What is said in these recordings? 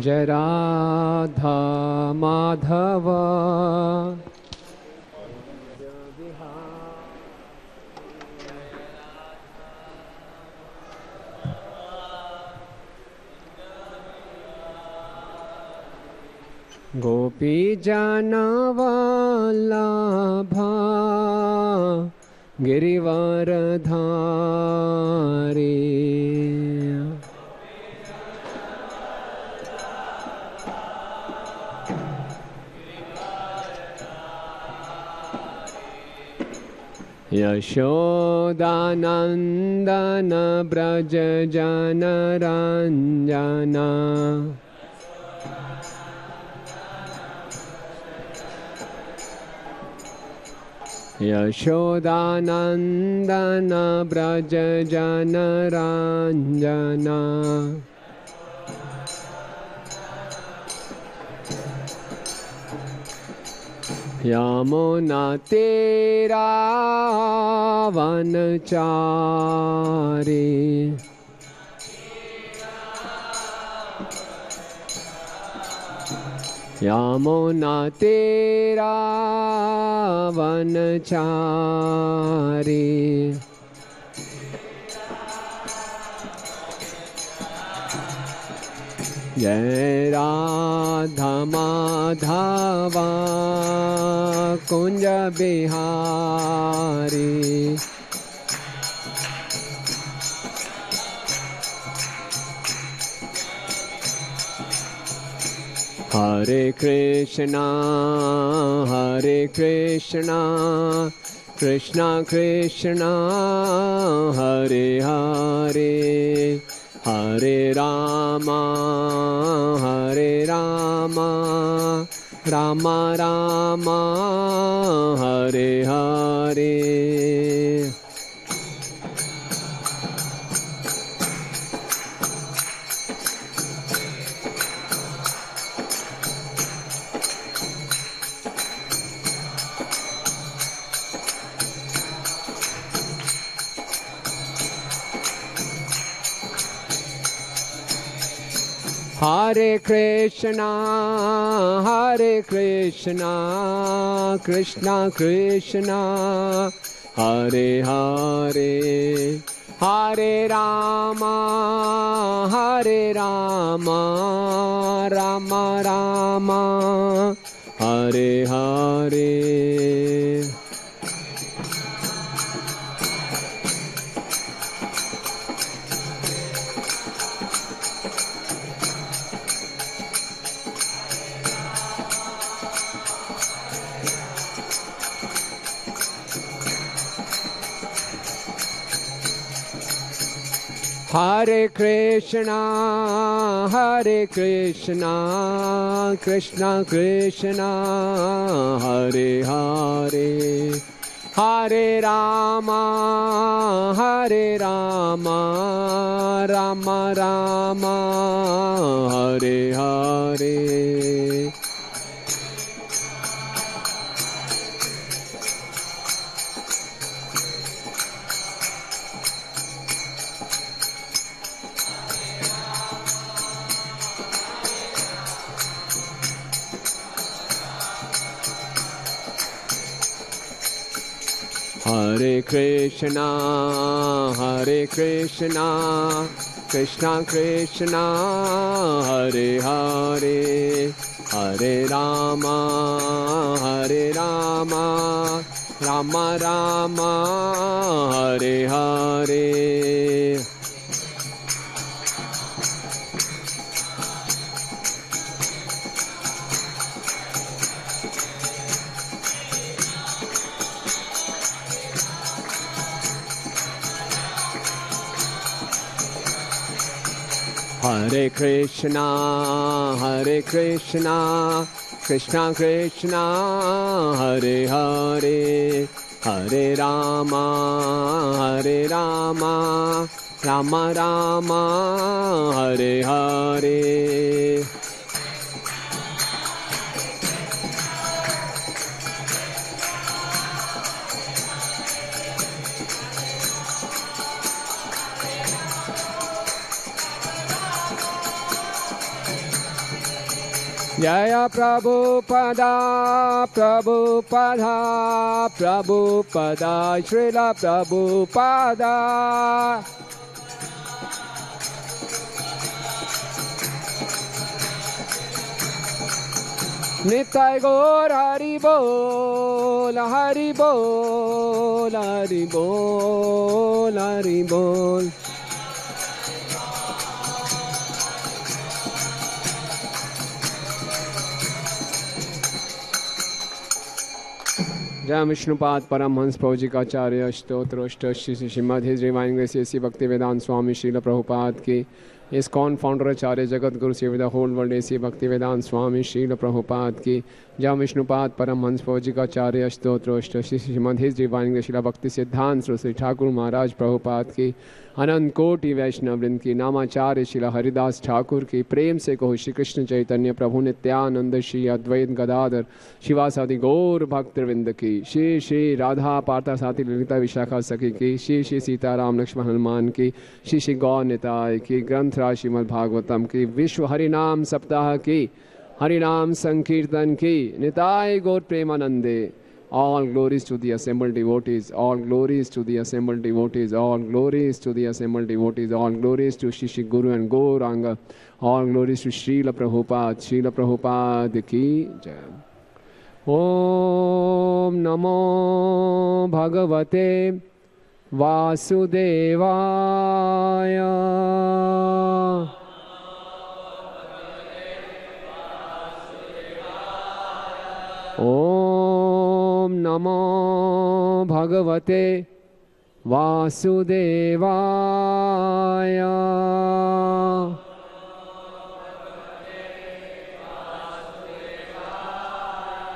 जय राधा माधव गोपी जनवल्लभा गिरिवरधारी यशोदानन्दन ब्रज जनरञ्जना यशोदानन्दन ब्रज जनरञ्जना यमुना तेरा वनचारी यमुना तेरा वनचारी जय राधा माधवा कुंज बिहारी हरे कृष्णा कृष्णा कृष्णा हरे हरे हरे रामा राम राम हरे हरे हरे कृष्णा कृष्णा कृष्णा हरे हरे हरे राम राम राम हरे हरे हरे कृष्णा कृष्णा कृष्णा हरे हरे हरे राम राम राम हरे हरे हरे कृष्णा कृष्णा कृष्णा हरे हरे हरे राम राम राम हरे हरे हरे कृष्णा कृष्णा कृष्णा हरे हरे हरे राम राम राम हरे हरे जय प्रभुपदा प्रभुपदा प्रभुपदा श्रील प्रभुपदा निताय गौर हरि बोल हरि बोल हरि बोल हरि बोल। जय विष्णुपाद परमहंस प्रभुजी का आचार्य स्तोत्र Shri Shrimad his divine grace A C Bhakti Vedanta स्वामी श्रील प्रभुपाद की ISKCON founder Acharya Jagat Guru save the whole world A C Bhakti Vedanta स्वामी श्रील प्रभुपाद की जय विष्णुपाद परमहंस प्रभुजी का आचार्य स्तोत्र Shri Shrimad his divine grace Srila Bhakti सिद्धांत श्री ठाकुर महाराज प्रभुपाद की अनंत कोटि वैष्णव वृंद की नामाचार्य शिला हरिदास ठाकुर की प्रेम से कहो श्री कृष्ण चैतन्य प्रभु नित्यानंद श्री अद्वैत गदाधर शिवासादि गौर भक्तवृंद की श्री श्री राधा पार्था साथी ललिता विशाखा सखी की श्री श्री सीताराम लक्ष्मण हनुमान की श्री श्री गौर निताय की ग्रंथ राज श्रीमद् भागवतम की विश्व हरिनाम सप्ताह की हरिनाम संकीर्तन की निताय गौर प्रेमानंदे। All glories to the assembled devotees, all glories to the assembled devotees, all glories to the assembled devotees, all glories to Shri Shri Guru and Gauranga, all glories to Srila Prabhupada ki jai. Om Namo Bhagavate Vasudevaya. Om Namo Bhagavate Vasudevaya.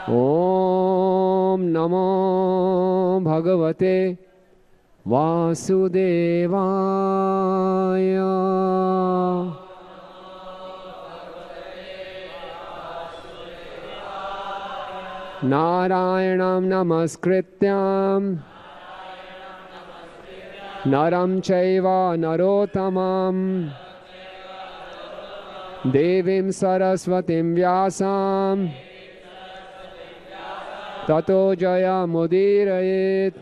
Om Namo Bhagavate Vasudevaya. Narayanam namaskrityam naram chaiva narottamam devim saraswatim vyasam tato jayamudirayet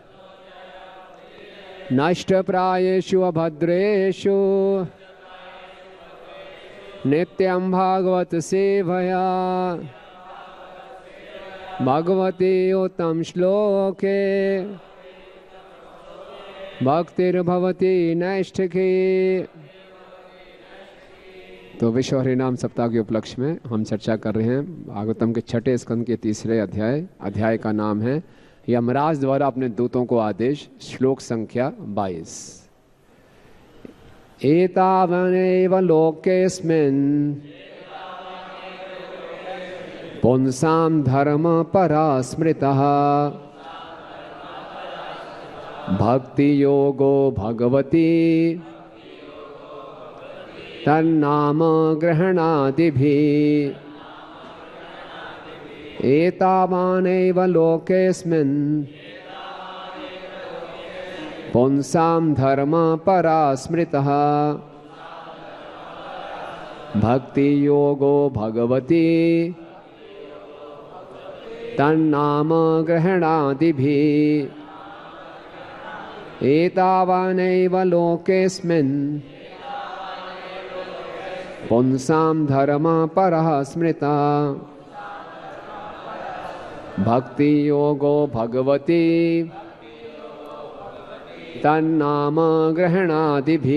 nashtaprayeshu abhadreshu nityam bhagavat sevaya भगवते उत्तम श्लोके भक्तिर्भवति नैष्ठिकी। तो विश्व हरिनाम सप्ताह के उपलक्ष्य में हम चर्चा कर रहे हैं भागवतम के छठे स्कंद के तीसरे अध्याय का नाम है यमराज द्वारा अपने दूतों को आदेश। श्लोक संख्या 22। एतावनेव लोकेस्मिन् पुंसां धर्म परा स्मृतः भक्ति योगो भगवती तन्नाम ग्रहणादिभिः। एतावानेव लोकेस्मिन् पुंसां धर्म परा स्मृतः भक्ति योगो भगवती तन्नाम ग्रहणादिभिः। एतावानेव लोकेस्मिन् पुंसां धर्म परः स्मृतः भक्ति योगो भगवती तन्नाम ग्रहणादिभिः।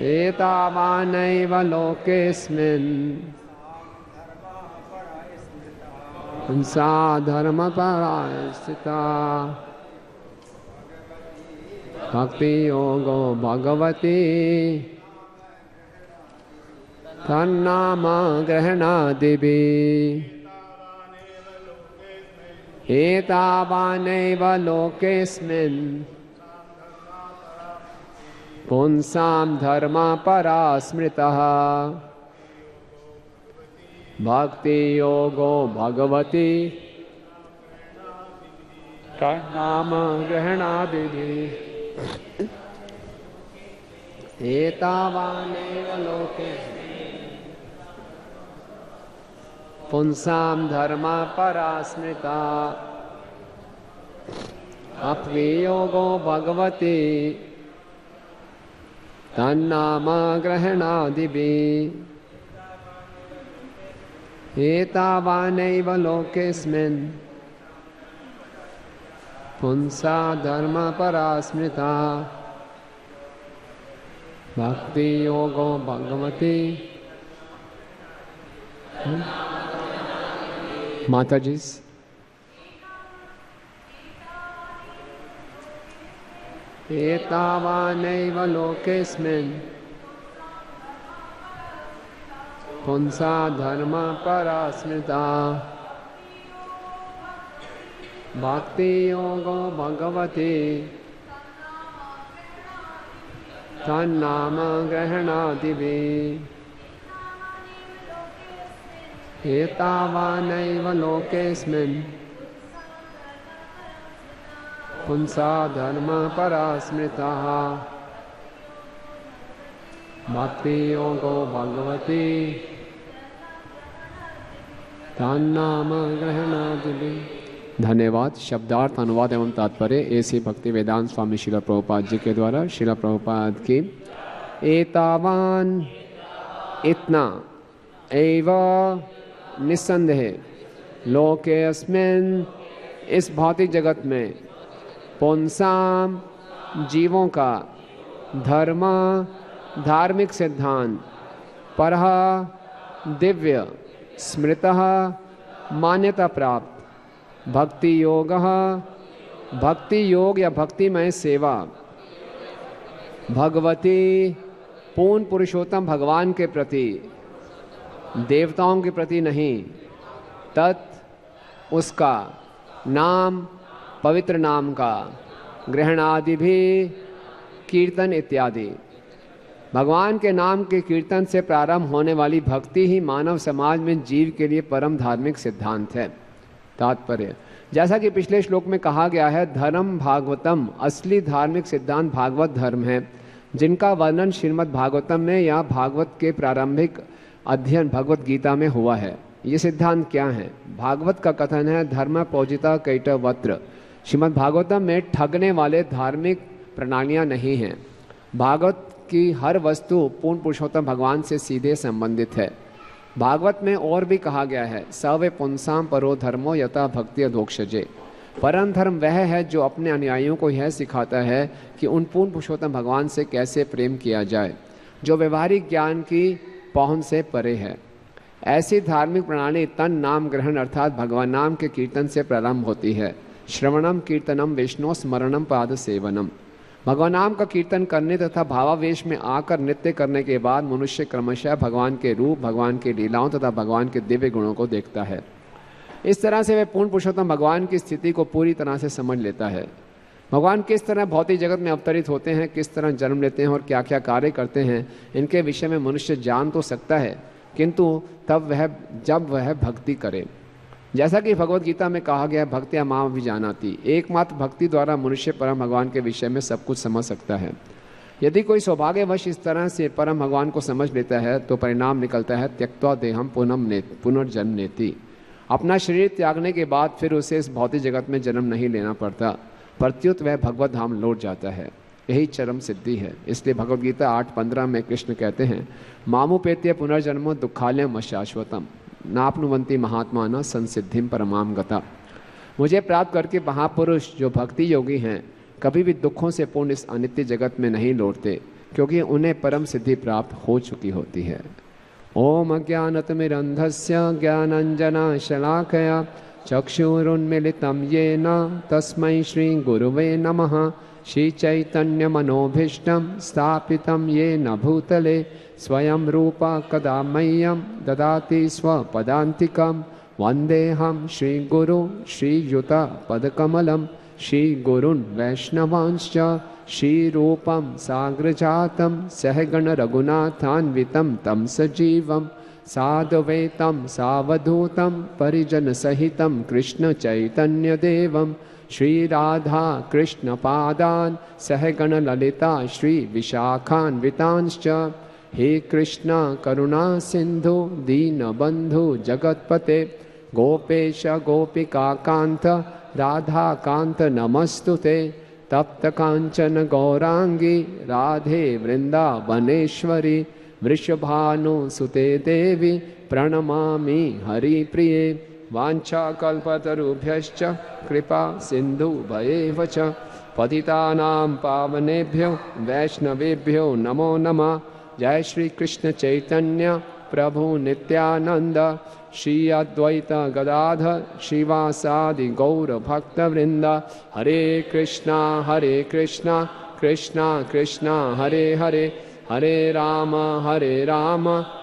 एतावानेव लोकेस्मिन् पुंसा धर्मपरा स्थिता भक्ति योगो भगवती तन्नाम ग्रहणादिभिः। एतावानेव लोकेस्मिन् पुंसां धर्म परा स्मृतः भक्ति योगो भगवती तन्नाम ग्रहणादिभिः। एतावानेव लोके पुंसां धर्मा परा स्मृता अप्वियोगो भगवती तन्नाम ग्रहणादिभिः एतावानैव लोकेऽस्मिन् पुंसा धर्मा परा स्मृता भक्ति योगो भगवती। माता जी एतावानैव लोकेऽस्मिन् पुंसा धर्मा परा स्मृता भक्ति योगो भगवती तन्नाम ग्रहणादिभिः एतावानैव लोकेऽस्मिन् पुंसा धर्मा परा स्मृता भक्ति योगो भगवती तन्नाम ग्रहणादिभिः। धन्यवाद। शब्दार्थ, अनुवाद एवं तात्पर्य एसी भक्ति वेदांत स्वामी शिला प्रभुपाद जी के द्वारा। शिला प्रभुपाद की एतावान इतना एव निस्संदेह लोके अस्मिन् इस भौतिक जगत में पुंसाम जीवों का धर्म धार्मिक सिद्धांत परः दिव्य स्मृतः मान्यता प्राप्त भक्ति योग या भक्तिमय सेवा भगवती पूर्ण पुरुषोत्तम भगवान के प्रति, देवताओं के प्रति नहीं, तत् उसका नाम पवित्र नाम का ग्रहण आदि भी कीर्तन इत्यादि। भगवान के नाम के कीर्तन से प्रारंभ होने वाली भक्ति ही मानव समाज में जीव के लिए परम धार्मिक सिद्धांत है। तात्पर्य, जैसा कि पिछले श्लोक में कहा गया है, धर्म भागवतम असली धार्मिक सिद्धांत भागवत धर्म है, जिनका वर्णन श्रीमद् भागवतम में या भागवत के प्रारंभिक अध्ययन भगवत गीता में हुआ है। ये सिद्धांत क्या है? भागवत का कथन है धर्म पूजिता कैटवत्र। श्रीमद् भागवतम में ठगने वाले धार्मिक प्रणालियां नहीं हैं। भागवत की हर वस्तु पूर्ण पुरुषोत्तम भगवान से सीधे संबंधित है। भागवत में और भी कहा गया है, सवे पुंसाम परो धर्मो यथा भक्ति अधोक्षजे। परम धर्म वह है जो अपने अनुयायियों को यह सिखाता है कि उन पूर्ण पुरुषोत्तम भगवान से कैसे प्रेम किया जाए, जो व्यवहारिक ज्ञान की पहुंच से परे है। ऐसी धार्मिक प्रणाली तन नाम ग्रहण अर्थात भगवान नाम के कीर्तन से प्रारंभ होती है। श्रवणम कीर्तनम विष्णु स्मरणम पाद सेवनम। भगवान नाम का कीर्तन करने तथा भावावेश में आकर नृत्य करने के बाद मनुष्य क्रमशः भगवान के रूप, भगवान की लीलाओं तथा भगवान के दिव्य गुणों को देखता है। इस तरह से वह पूर्ण पुरुषोत्तम भगवान की स्थिति को पूरी तरह से समझ लेता है। भगवान किस तरह भौतिक जगत में अवतरित होते हैं, किस तरह जन्म लेते हैं और क्या क्या कार्य करते हैं, इनके विषय में मनुष्य जान तो सकता है, किंतु जब वह भक्ति करे। जैसा कि भगवत गीता में कहा गया, भक्तिया मां भी जानाती। एकमात्र भक्ति द्वारा मनुष्य परम भगवान के विषय में सब कुछ समझ सकता है। यदि कोई सौभाग्यवश इस तरह से परम भगवान को समझ लेता है तो परिणाम निकलता है त्यक्त्वा देहम पुनर्जन्म नेति। अपना शरीर त्यागने के बाद फिर उसे इस भौतिक जगत में जन्म नहीं लेना पड़ता, प्रत्युत वह भगवत धाम लौट जाता है। यही चरम सिद्धि है। इसलिए भगवत गीता 8:15 में कृष्ण कहते हैं, मामुपेत्य पुनर्जन्मो दुखालयम अशाश्वतम नापनुवंती महात्मा न संसिद्धिम परमाम गता। मुझे प्राप्त करके महापुरुष जो भक्ति योगी हैं कभी भी दुखों से पूर्ण इस अनित्य जगत में नहीं लौटते, क्योंकि उन्हें परम सिद्धि प्राप्त हो चुकी होती है। ओम अज्ञानतिमिरन्धस्य ज्ञानाञ्जनशलाकया चक्षुरुन्मीलितं येन तस्मै श्री गुरुवे नमः। श्री चैतन्य मनोभीष्टं स्थापितं येन भूतले स्वयं रूपा कदा मह्यं ददाति स्वपदान्तिकं। वन्देऽहं श्रीगुरु श्रीयुतपदकमलं श्रीगुरून् वैष्णवांश्च श्रीरूपं साग्रजातं सहगण रघुनाथान्वितं तं सजीवं साद्वैतं सावधूतं परिजनसहितं कृष्ण चैतन्यदेवं श्री राधा कृष्ण पादान सहगण ललिता श्री विशाखान्वितांश्च। हे कृष्ण करुणा सिंधु दीनबंधु जगत्पते गोपेश गोपिका कांत राधा कांत नमस्तुते। तप्त कांचन गौरांगी राधे वृंदावनेश्वरी वृषभानुसुते देवी प्रणमामि हरिप्रिये। वाञ्छाकल्पतरुभ्यश्च कृपा सिन्धुभयेव च पतितानां पावनेभ्यो वैष्णवेभ्यो नमो नमः। जय श्री कृष्ण चैतन्य प्रभु नित्यानंद श्री अद्वैत गदाधर श्रीवासादि गौर भक्तवृंद। हरे कृष्णा कृष्णा कृष्णा हरे हरे हरे राम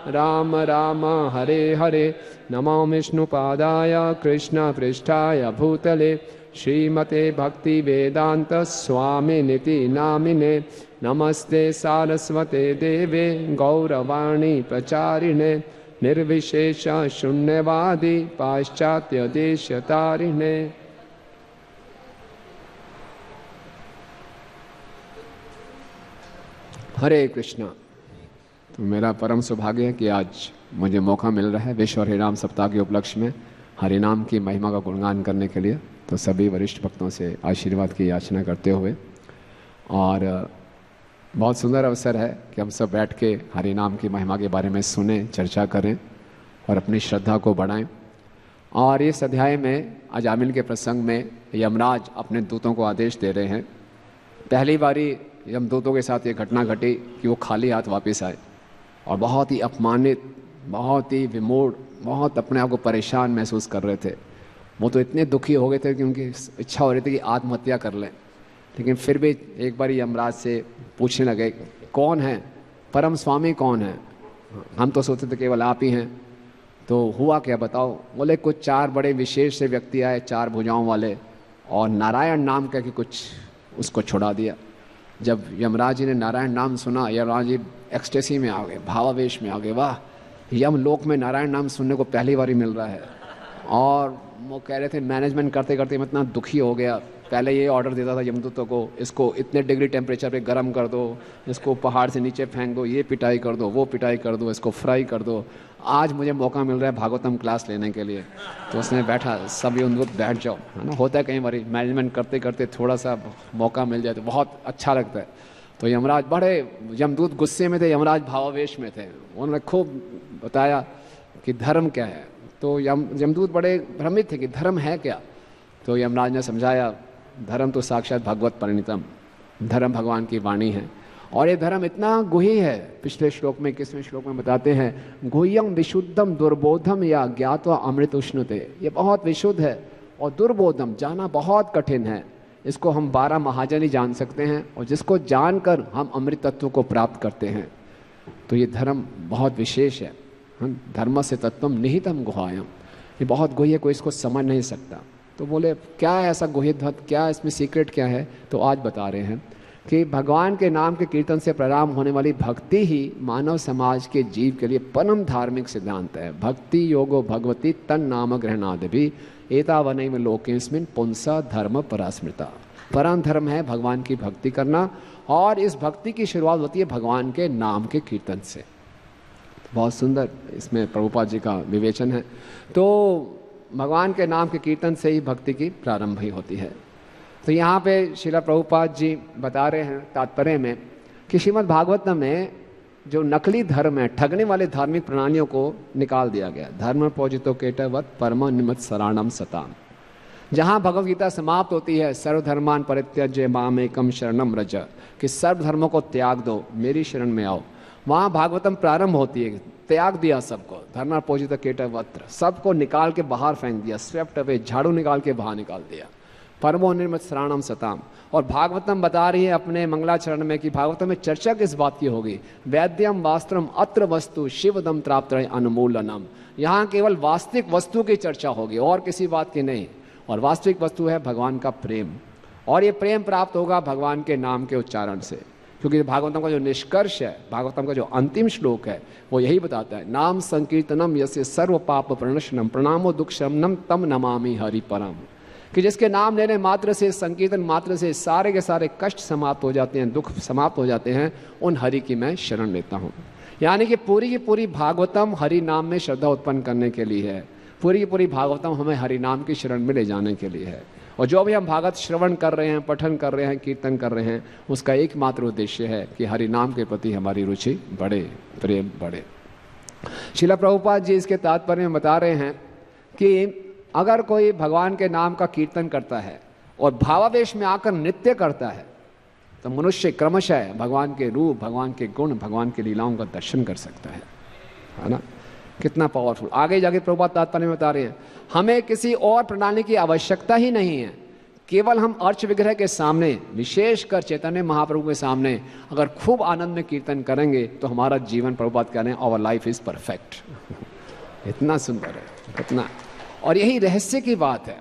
राम राम हरे हरे। नमो विष्णुपादाय कृष्ण पृष्ठाय भूतले श्रीमते भक्ति वेदांत स्वामिनिति नामिने। नमस्ते सारस्वते देवे गौरवाणी प्रचारिणे निर्विशेष शून्यवादी पाश्चात्य देशतारिणे। हरे कृष्णा। तो मेरा परम सौभाग्य है कि आज मुझे मौका मिल रहा है विश्व हरिनाम सप्ताह के उपलक्ष्य में हरिनाम की महिमा का गुणगान करने के लिए। तो सभी वरिष्ठ भक्तों से आशीर्वाद की याचना करते हुए, और बहुत सुंदर अवसर है कि हम सब बैठ के हरिनाम की महिमा के बारे में सुने, चर्चा करें और अपनी श्रद्धा को बढ़ाएं। और इस अध्याय में अजामिल के प्रसंग में यमराज अपने दूतों को आदेश दे रहे हैं। पहली बारी यमदूतों के साथ ये घटना घटी कि वो खाली हाथ वापस आए और बहुत ही अपमानित, बहुत ही विमूढ़, बहुत अपने आप को परेशान महसूस कर रहे थे। वो तो इतने दुखी हो गए थे कि उनकी इच्छा हो रही थी कि आत्महत्या कर लें। लेकिन फिर भी एक बार यमराज से पूछने लगे, कौन है परम स्वामी, कौन है? हम तो सोचते थे केवल आप ही हैं। तो हुआ क्या बताओ? बोले कुछ 4 बड़े विशेष से व्यक्ति आए, 4 भुजाओं वाले, और नारायण नाम कह के कुछ उसको छुड़ा दिया। जब यमराज जी ने नारायण नाम सुना, यमराज जी एक्सटेसी में आ गए, भावावेश में आ गए। वाह, यम लोक में नारायण नाम सुनने को पहली बार ही मिल रहा है। और वो कह रहे थे मैनेजमेंट करते करते मैं इतना दुखी हो गया। पहले ये ऑर्डर देता था यमदूतों को, इसको इतने डिग्री टेम्परेचर पे गर्म कर दो, इसको पहाड़ से नीचे फेंक दो, ये पिटाई कर दो, वो पिटाई कर दो, इसको फ्राई कर दो। आज मुझे मौका मिल रहा है भागवतम क्लास लेने के लिए। तो उसने बैठा, सब यमदूत बैठ जाओ, है ना। होता है कई बार मैनेजमेंट करते करते थोड़ा सा मौका मिल जाए तो बहुत अच्छा लगता है। तो यमराज बड़े, यमदूत गुस्से में थे, यमराज भावावेश में थे। उन्होंने खूब बताया कि धर्म क्या है। तो यमदूत बड़े भ्रमित थे कि धर्म है क्या। तो यमराज ने समझाया, धर्म तो साक्षात भगवत परिणीतम, धर्म भगवान की वाणी है। और ये धर्म इतना गुही है, पिछले श्लोक में 21वें श्लोक में बताते हैं, गुह्यम विशुद्धम दुर्बोधम या ज्ञात्वा अमृत उष्णुते। ये बहुत विशुद्ध है और दुर्बोधम, जाना बहुत कठिन है। इसको हम 12 महाजन ही जान सकते हैं, और जिसको जानकर हम अमृत तत्व को प्राप्त करते हैं। तो ये धर्म बहुत विशेष है। हम धर्म से तत्वम निहितम गुहायम, ये बहुत गुह्य, कोई इसको समझ नहीं सकता। तो बोले क्या है ऐसा गुह्य तत्व, क्या इसमें सीक्रेट क्या है? तो आज बता रहे हैं कि भगवान के नाम के कीर्तन से प्रारंभ होने वाली भक्ति ही मानव समाज के जीव के लिए परम धार्मिक सिद्धांत है। भक्ति योगो भगवती तन नाम ग्रहणादि भी एतावनैव लोकेस्मिन् पुंसा धर्म परास्मृता। परम धर्म है भगवान की भक्ति करना, और इस भक्ति की शुरुआत होती है भगवान के नाम के कीर्तन से। बहुत सुंदर इसमें प्रभुपाद जी का विवेचन है। तो भगवान के नाम के कीर्तन से ही भक्ति की प्रारंभ ही होती है। तो यहाँ पे श्रील प्रभुपाद जी बता रहे हैं तात्पर्य में कि श्रीमद् भागवतम में जो नकली धर्म है, ठगने वाले धार्मिक प्रणालियों को निकाल दिया गया। धर्म पूजितो केटवत परम निमित्त शरणम सताम। जहाँ भगवद गीता समाप्त होती है, सर्वधर्मान परित्यज्य मामेकम शरणम रज, कि सर्व धर्मों को त्याग दो, मेरी शरण में आओ। वहाँ भागवतम प्रारंभ होती है, त्याग दिया सबको, धर्म पूजित केटवत्र, सबको निकाल के बाहर फेंक दिया, स्वेप्ट अवे, झाड़ू निकाल के बाहर निकाल दिया। परमो निर्मित शरणम सताम। और भागवतम बता रही है अपने मंगलाचरण में कि भागवतम में चर्चा किस बात की होगी? वैद्यम वास्त्रम अत्र वस्तु शिवदम त्राप्त अनुमूलनम। यहाँ केवल वास्तविक वस्तु की चर्चा होगी और किसी बात की नहीं। और वास्तविक वस्तु है भगवान का प्रेम, और ये प्रेम प्राप्त होगा भगवान के नाम के उच्चारण से। क्योंकि भागवतम का जो निष्कर्ष है, भागवतम का जो अंतिम श्लोक है, वो यही बताता है, नाम संकीर्तनम यस्य सर्व पाप प्रणशनम प्रणामो दुख शमनम तम नमामि हरि परम। कि जिसके नाम लेने मात्र से, संकीर्तन मात्र से सारे के सारे कष्ट समाप्त हो जाते हैं, दुख समाप्त हो जाते हैं, उन हरि की मैं शरण लेता हूँ। यानी कि पूरी की पूरी भागवतम हरि नाम में श्रद्धा उत्पन्न करने के लिए है। पूरी की पूरी भागवतम हमें हरि नाम की शरण में ले जाने के लिए है। और जो भी हम भागवत श्रवण कर रहे हैं, पठन कर रहे हैं, कीर्तन कर रहे हैं, उसका एकमात्र उद्देश्य है कि हरि नाम के प्रति हमारी रुचि बढ़े, प्रेम बढ़े। श्रील प्रभुपाद जी इसके तात्पर्य में बता रहे हैं कि अगर कोई भगवान के नाम का कीर्तन करता है और भावावेश में आकर नृत्य करता है, तो मनुष्य क्रमशः भगवान के रूप, भगवान के गुण, भगवान की लीलाओं का दर्शन कर सकता है ना। कितना पावरफुल। आगे जाके प्रभुपाद तात्पर्य में बता रहे हैं, हमें किसी और प्रणाली की आवश्यकता ही नहीं है। केवल हम अर्च विग्रह के सामने, विशेषकर चैतन्य महाप्रभु के सामने अगर खूब आनंद में कीर्तन करेंगे तो हमारा जीवन, प्रभुपाद कह रहे हैं, आवर लाइफ इज परफेक्ट। इतना सुंदर है, कितना। और यही रहस्य की बात है।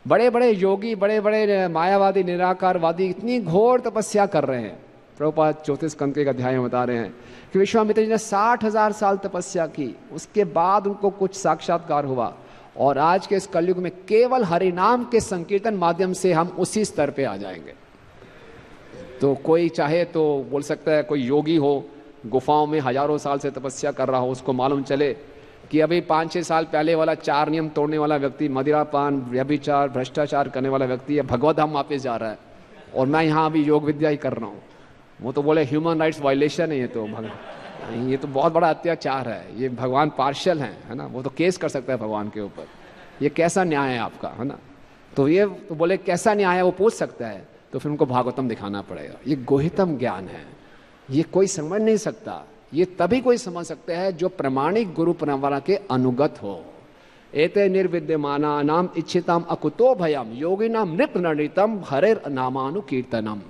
बड़े बड़े योगी, बड़े बड़े मायावादी, निराकारवादी इतनी घोर तपस्या कर रहे हैं। प्रभुपाद 34 स्कंद के अध्याय में बता रहे हैं कि विश्वामित्र जी ने 60,000 साल तपस्या की, उसके बाद उनको कुछ साक्षात्कार हुआ। और आज के इस कलयुग में केवल हरि नाम के संकीर्तन माध्यम से हम उसी स्तर पे आ जाएंगे। तो कोई चाहे तो बोल सकता है, कोई योगी हो, गुफाओं में हजारों साल से तपस्या कर रहा हो, उसको मालूम चले कि अभी 5-6 साल पहले वाला 4 नियम तोड़ने वाला व्यक्ति, मदिरापान, व्यभिचार, भ्रष्टाचार करने वाला व्यक्ति अब भगवत धाम वापस जा रहा है और मैं यहाँ अभी योग विद्या ही कर रहा हूँ। वो तो बोले ह्यूमन राइट्स वायलेशन है, ये तो बहुत बड़ा अत्याचार है, ये भगवान पार्शियल हैं, है ना। वो तो केस कर सकता है भगवान के ऊपर, ये कैसा न्याय है आपका, है ना। तो ये तो बोले कैसा न्याय है, वो पूछ सकता है। तो फिर उनको भागवतम दिखाना पड़ेगा। ये गुहितम ज्ञान है, ये कोई समझ नहीं सकता। ये तभी कोई समझ सकता है जो प्रमाणिक गुरु परंपरा के अनुगत हो। एते निर्विद्यमाना नाम इच्छितम अकुतो भयम योगिनाम नृप नृतम हरे नामानुकीर्तनम।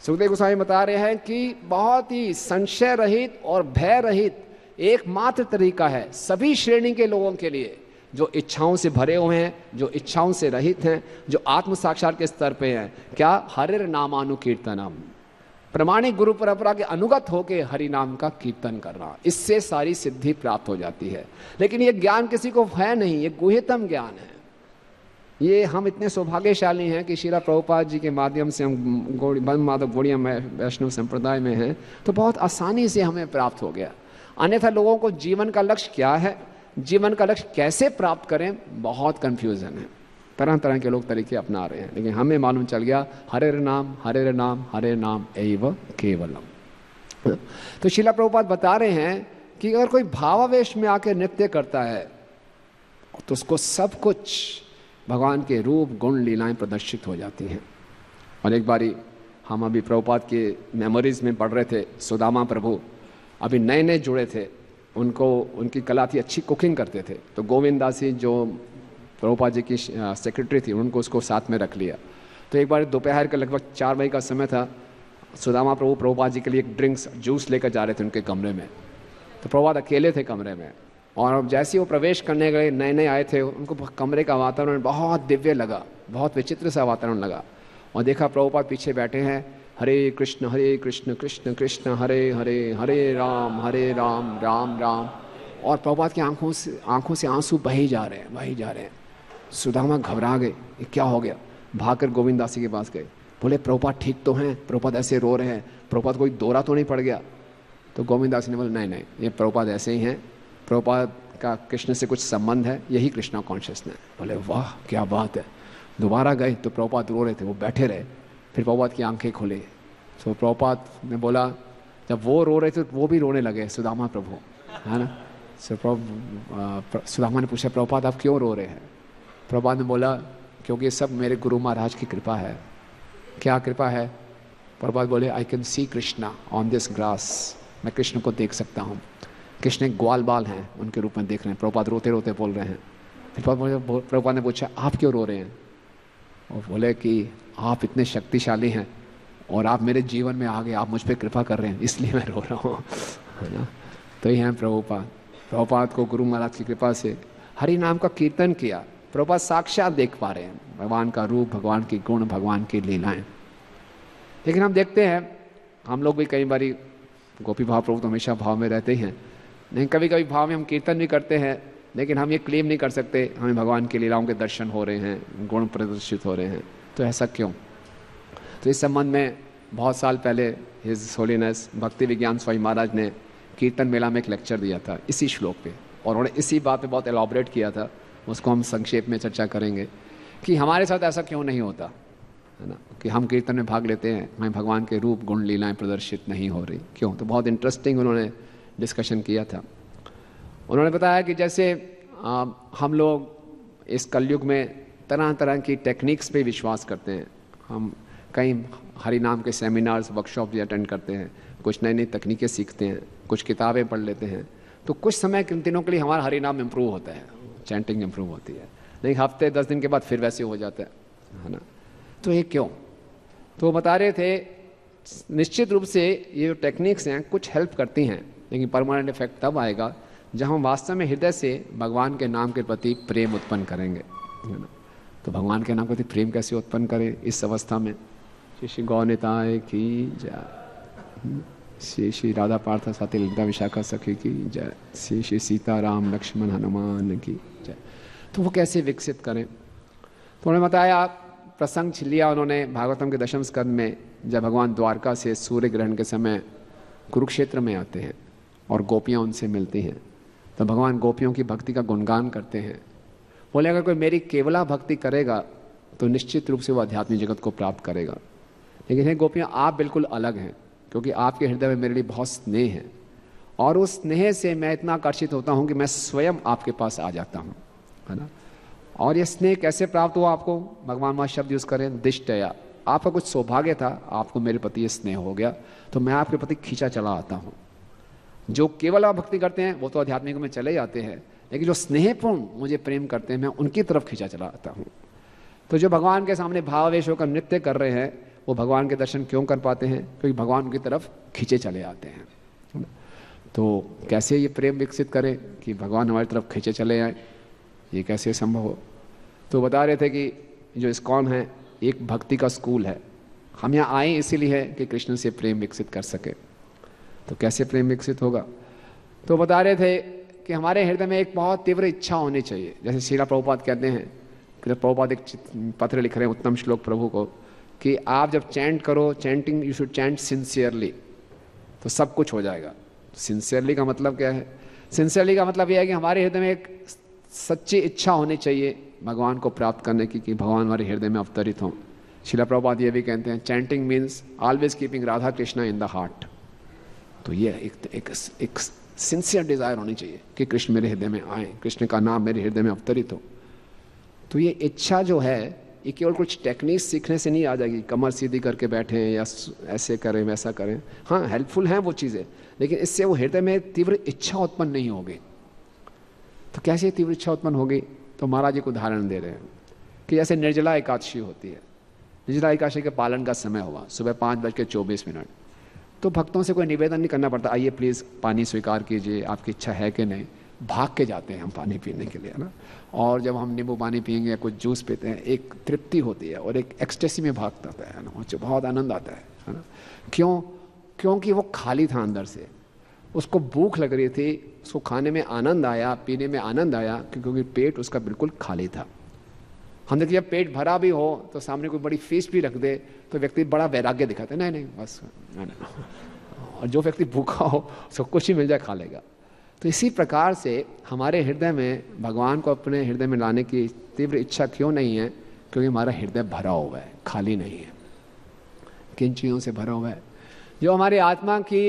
सुखदेव गोस्वामी बता रहे हैं कि बहुत ही संशय रहित और भय रहित एकमात्र तरीका है सभी श्रेणी के लोगों के लिए, जो इच्छाओं से भरे हुए हैं, जो इच्छाओं से रहित हैं, जो आत्म साक्षात के स्तर पे हैं। क्या? हरे नामानुकीर्तनम, प्रमाणिक गुरु परंपरा के अनुगत होकर हरि नाम का कीर्तन करना, इससे सारी सिद्धि प्राप्त हो जाती है। लेकिन ये ज्ञान किसी को है नहीं, ये गुह्यतम ज्ञान है। ये हम इतने सौभाग्यशाली हैं कि श्रील प्रभुपाद जी के माध्यम से हम माधव गौड़िया वैष्णव संप्रदाय में हैं, तो बहुत आसानी से हमें प्राप्त हो गया। अन्यथा लोगों को जीवन का लक्ष्य क्या है, जीवन का लक्ष्य कैसे प्राप्त करें, बहुत कन्फ्यूजन है। तरह तरह के लोग तरीके अपना रहे हैं, लेकिन हमें मालूम चल गया हरे नाम हरे नाम हरे नाम एव केवलम। तो श्रील प्रभुपाद बता रहे हैं कि अगर कोई भावावेश में आकर नृत्य करता है तो उसको सब कुछ भगवान के रूप, गुण, लीलाएं प्रदर्शित हो जाती हैं। और एक बारी हम अभी प्रभुपाद के मेमोरीज में पढ़ रहे थे, सुदामा प्रभु अभी नए नए जुड़े थे, उनकी कला थी, अच्छी कुकिंग करते थे। तो गोविंद दास जी जो प्रभुपाद जी की सेक्रेटरी थी, उनको उसको साथ में रख लिया। तो एक बार दोपहर का लगभग 4 बजे का समय था, सुदामा प्रभु प्रभुपाद जी के लिए एक ड्रिंक्स, जूस लेकर जा रहे थे उनके कमरे में। तो प्रभुपाद अकेले थे कमरे में, और जैसे ही वो प्रवेश करने गए, नए नए आए थे, उनको कमरे का वातावरण बहुत दिव्य लगा, बहुत विचित्र सा वातावरण लगा। और देखा प्रभुपाद पीछे बैठे हैं, हरे कृष्ण कृष्ण कृष्ण हरे हरे, हरे राम राम राम। और प्रभुपाद की आंखों से आंसू बही जा रहे हैं। सुदामा घबरा गए, ये क्या हो गया। भागकर गोविंद दास जी के पास गए, बोले प्रभुपाद ठीक तो हैं, प्रभुपाद ऐसे रो रहे हैं, प्रभुपाद कोई दौरा तो नहीं पड़ गया। तो गोविंद दास ने बोला नहीं, ये प्रभुपाद ऐसे ही हैं, प्रभुपाद का कृष्ण से कुछ संबंध है, यही कृष्णा कॉन्शियसनेस। बोले वाह क्या बात है। दोबारा गए तो प्रभुपाद रो रहे थे, वो बैठे रहे। फिर प्रभुपाद की आंखें खुली, तो प्रभुपाद ने बोला, जब वो रो रहे थे तो वो भी रोने लगे, सुदामा प्रभु, है ना। सुदामा ने पूछा, प्रभुपाद आप क्यों रो रहे हैं? प्रभुपाद ने बोला, क्योंकि ये सब मेरे गुरु महाराज की कृपा है। क्या कृपा है? प्रभुपाद बोले, I can see Krishna on this grass, मैं कृष्ण को देख सकता हूँ। कृष्ण एक ग्वाल बाल हैं, उनके रूप में देख रहे हैं। प्रभुपाद रोते रोते बोल रहे हैं। फिर प्रभुपाद ने पूछा, आप क्यों रो रहे हैं? और बोले कि आप इतने शक्तिशाली हैं और आप मेरे जीवन में आ गए, आप मुझ पर कृपा कर रहे हैं, इसलिए मैं रो रहा हूँ, है ना। तो ये हैं प्रभुपाद को गुरु महाराज की कृपा से हरि नाम का कीर्तन किया। प्रभुपाद साक्षात देख पा रहे हैं भगवान का रूप, भगवान के गुण, भगवान की लीलाएं। लेकिन हम देखते हैं, हम लोग भी कई बारी, गोपी भाव प्रभु तो हमेशा भाव में रहते ही हैं, नहीं कभी कभी भाव में हम कीर्तन भी करते हैं, लेकिन हम ये क्लेम नहीं कर सकते हमें भगवान की लीलाओं के दर्शन हो रहे हैं, गुण प्रदर्शित हो रहे हैं। तो ऐसा क्यों? तो इस संबंध में बहुत साल पहले हिज होलीनेस भक्ति विज्ञान स्वामी महाराज ने कीर्तन मेला में एक लेक्चर दिया था इसी श्लोक पे, और उन्होंने इसी बात पे बहुत एलॉबरेट किया था। उसको हम संक्षेप में चर्चा करेंगे कि हमारे साथ ऐसा क्यों नहीं होता है ना, कि हम कीर्तन में भाग लेते हैं, हमें भगवान के रूप गुण लीलाएं प्रदर्शित नहीं हो रही, क्यों? तो बहुत इंटरेस्टिंग उन्होंने डिस्कशन किया था। उन्होंने बताया कि जैसे हम लोग इस कलयुग में तरह तरह की टेक्निक्स पे विश्वास करते हैं। हम कई हरि नाम के सेमिनार्स वर्कशॉप भी अटेंड करते हैं, कुछ नई नई तकनीकें सीखते हैं, कुछ किताबें पढ़ लेते हैं, तो कुछ समय किन दिनों के लिए हमारा हरि नाम इम्प्रूव होता है, चैंटिंग इम्प्रूव होती है, लेकिन हफ्ते 10 दिन के बाद फिर वैसे हो जाता है ना। तो ये क्यों? तो वो बता रहे थे निश्चित रूप से ये जो टेक्निक्स हैं कुछ हेल्प करती हैं, लेकिन परमानेंट इफेक्ट तब आएगा जब हम वास्तव में हृदय से भगवान के नाम के प्रति प्रेम उत्पन्न करेंगे, है ना। तो भगवान के नाम के प्रति प्रेम कैसे उत्पन्न करें इस अवस्था में? श्री श्री गौनिताय की जय, श्री श्री राधा पार्थ साथी ललिता विशाखा सखी की जय, श्री श्री सीताराम लक्ष्मण हनुमान की जय। तो वो कैसे विकसित करें? तो उन्होंने बताया, प्रसंग लिया उन्होंने भागवतम के 10वें स्कंद में, जब भगवान द्वारका से सूर्य ग्रहण के समय कुरुक्षेत्र में आते हैं और गोपियाँ उनसे मिलती हैं, तो भगवान गोपियों की भक्ति का गुणगान करते हैं। बोले अगर कोई मेरी केवला भक्ति करेगा तो निश्चित रूप से वो आध्यात्मिक जगत को प्राप्त करेगा, लेकिन हे गोपियाँ आप बिल्कुल अलग हैं, क्योंकि आपके हृदय में मेरे लिए बहुत स्नेह है, और उस स्नेह से मैं इतना आकर्षित होता हूँ कि मैं स्वयं आपके पास आ जाता हूँ, है ना। और ये स्नेह कैसे प्राप्त हुआ आपको? भगवान वहाँ शब्द यूज़ करें दिष्टया, आपका कुछ सौभाग्य था, आपको मेरे प्रति ये स्नेह हो गया, तो मैं आपके प्रति खींचा चला आता हूँ। जो केवल आप भक्ति करते हैं वो तो आध्यात्मिक में चले जाते हैं, लेकिन जो स्नेहपूर्ण मुझे प्रेम करते हैं मैं उनकी तरफ खींचा चला आता हूँ। तो जो भगवान के सामने भावावेश होकर नृत्य कर रहे हैं वो भगवान के दर्शन क्यों कर पाते हैं? क्योंकि भगवान उनकी तरफ खींचे चले आते हैं। तो कैसे ये प्रेम विकसित करें कि भगवान हमारी तरफ खींचे चले आए, ये कैसे संभव हो? तो बता रहे थे कि जो इस्कॉन है एक भक्ति का स्कूल है, हम यहाँ आए इसीलिए है कि कृष्ण से प्रेम विकसित कर सके। तो कैसे प्रेम विकसित होगा? तो बता रहे थे कि हमारे हृदय में एक बहुत तीव्र इच्छा होनी चाहिए। जैसे श्रीला प्रभुपाद कहते हैं कि प्रभुपाद एक पत्र लिख रहे हैं उत्तम श्लोक प्रभु को, कि आप जब चैंट करो, chanting you should chant sincerely, तो सब कुछ हो जाएगा। सिंसियरली का मतलब क्या है? सिंसियरली का मतलब यह है कि हमारे हृदय में एक सच्ची इच्छा होनी चाहिए भगवान को प्राप्त करने की, कि भगवान हमारे हृदय में अवतरित हों। श्रीला प्रभुपाद ये भी कहते हैं chanting means always keeping Radha Krishna in the heart. तो ये एक सिंसियर डिज़ायर होनी चाहिए कि कृष्ण मेरे हृदय में आए, कृष्ण का नाम मेरे हृदय में अवतरित हो। तो ये इच्छा जो है ये केवल कुछ टेक्निक्स सीखने से नहीं आ जाएगी, कमर सीधी करके बैठें या ऐसे करें वैसा करें। हाँ हेल्पफुल हैं वो चीज़ें, लेकिन इससे वो हृदय में तीव्र इच्छा उत्पन्न नहीं होगी। तो कैसे तीव्र इच्छा उत्पन्न होगी? तो महाराज जी को उदाहरण दे रहे हैं कि जैसे निर्जला एकादशी होती है, निर्जला एकादशी के पालन का समय हुआ सुबह 5:24, तो भक्तों से कोई निवेदन नहीं करना पड़ता, आइए प्लीज़ पानी स्वीकार कीजिए, आपकी इच्छा है कि नहीं। भाग के जाते हैं हम पानी पीने के लिए, है ना। और जब हम नींबू पानी पियेंगे या कुछ जूस पीते हैं, एक तृप्ति होती है और एक एक्सटेसी में भागता है ना, जो बहुत आनंद आता है ना। क्यों? क्योंकि वो खाली था अंदर से, उसको भूख लग रही थी, उसको खाने में आनंद आया, पीने में आनंद आया, क्योंकि पेट उसका बिल्कुल खाली था। हम देखिए जब पेट भरा भी हो तो सामने कोई बड़ी फीस भी रख दे तो व्यक्ति बड़ा वैराग्य दिखाते हैं, नहीं बस नहीं। और जो व्यक्ति भूखा हो उसको कुछ ही मिल जाए खा लेगा। तो इसी प्रकार से हमारे हृदय में भगवान को अपने हृदय में लाने की तीव्र इच्छा क्यों नहीं है? क्योंकि हमारा हृदय भरा हुआ है, खाली नहीं है। किन चीज़ों से भरा हुआ है? जो हमारी आत्मा की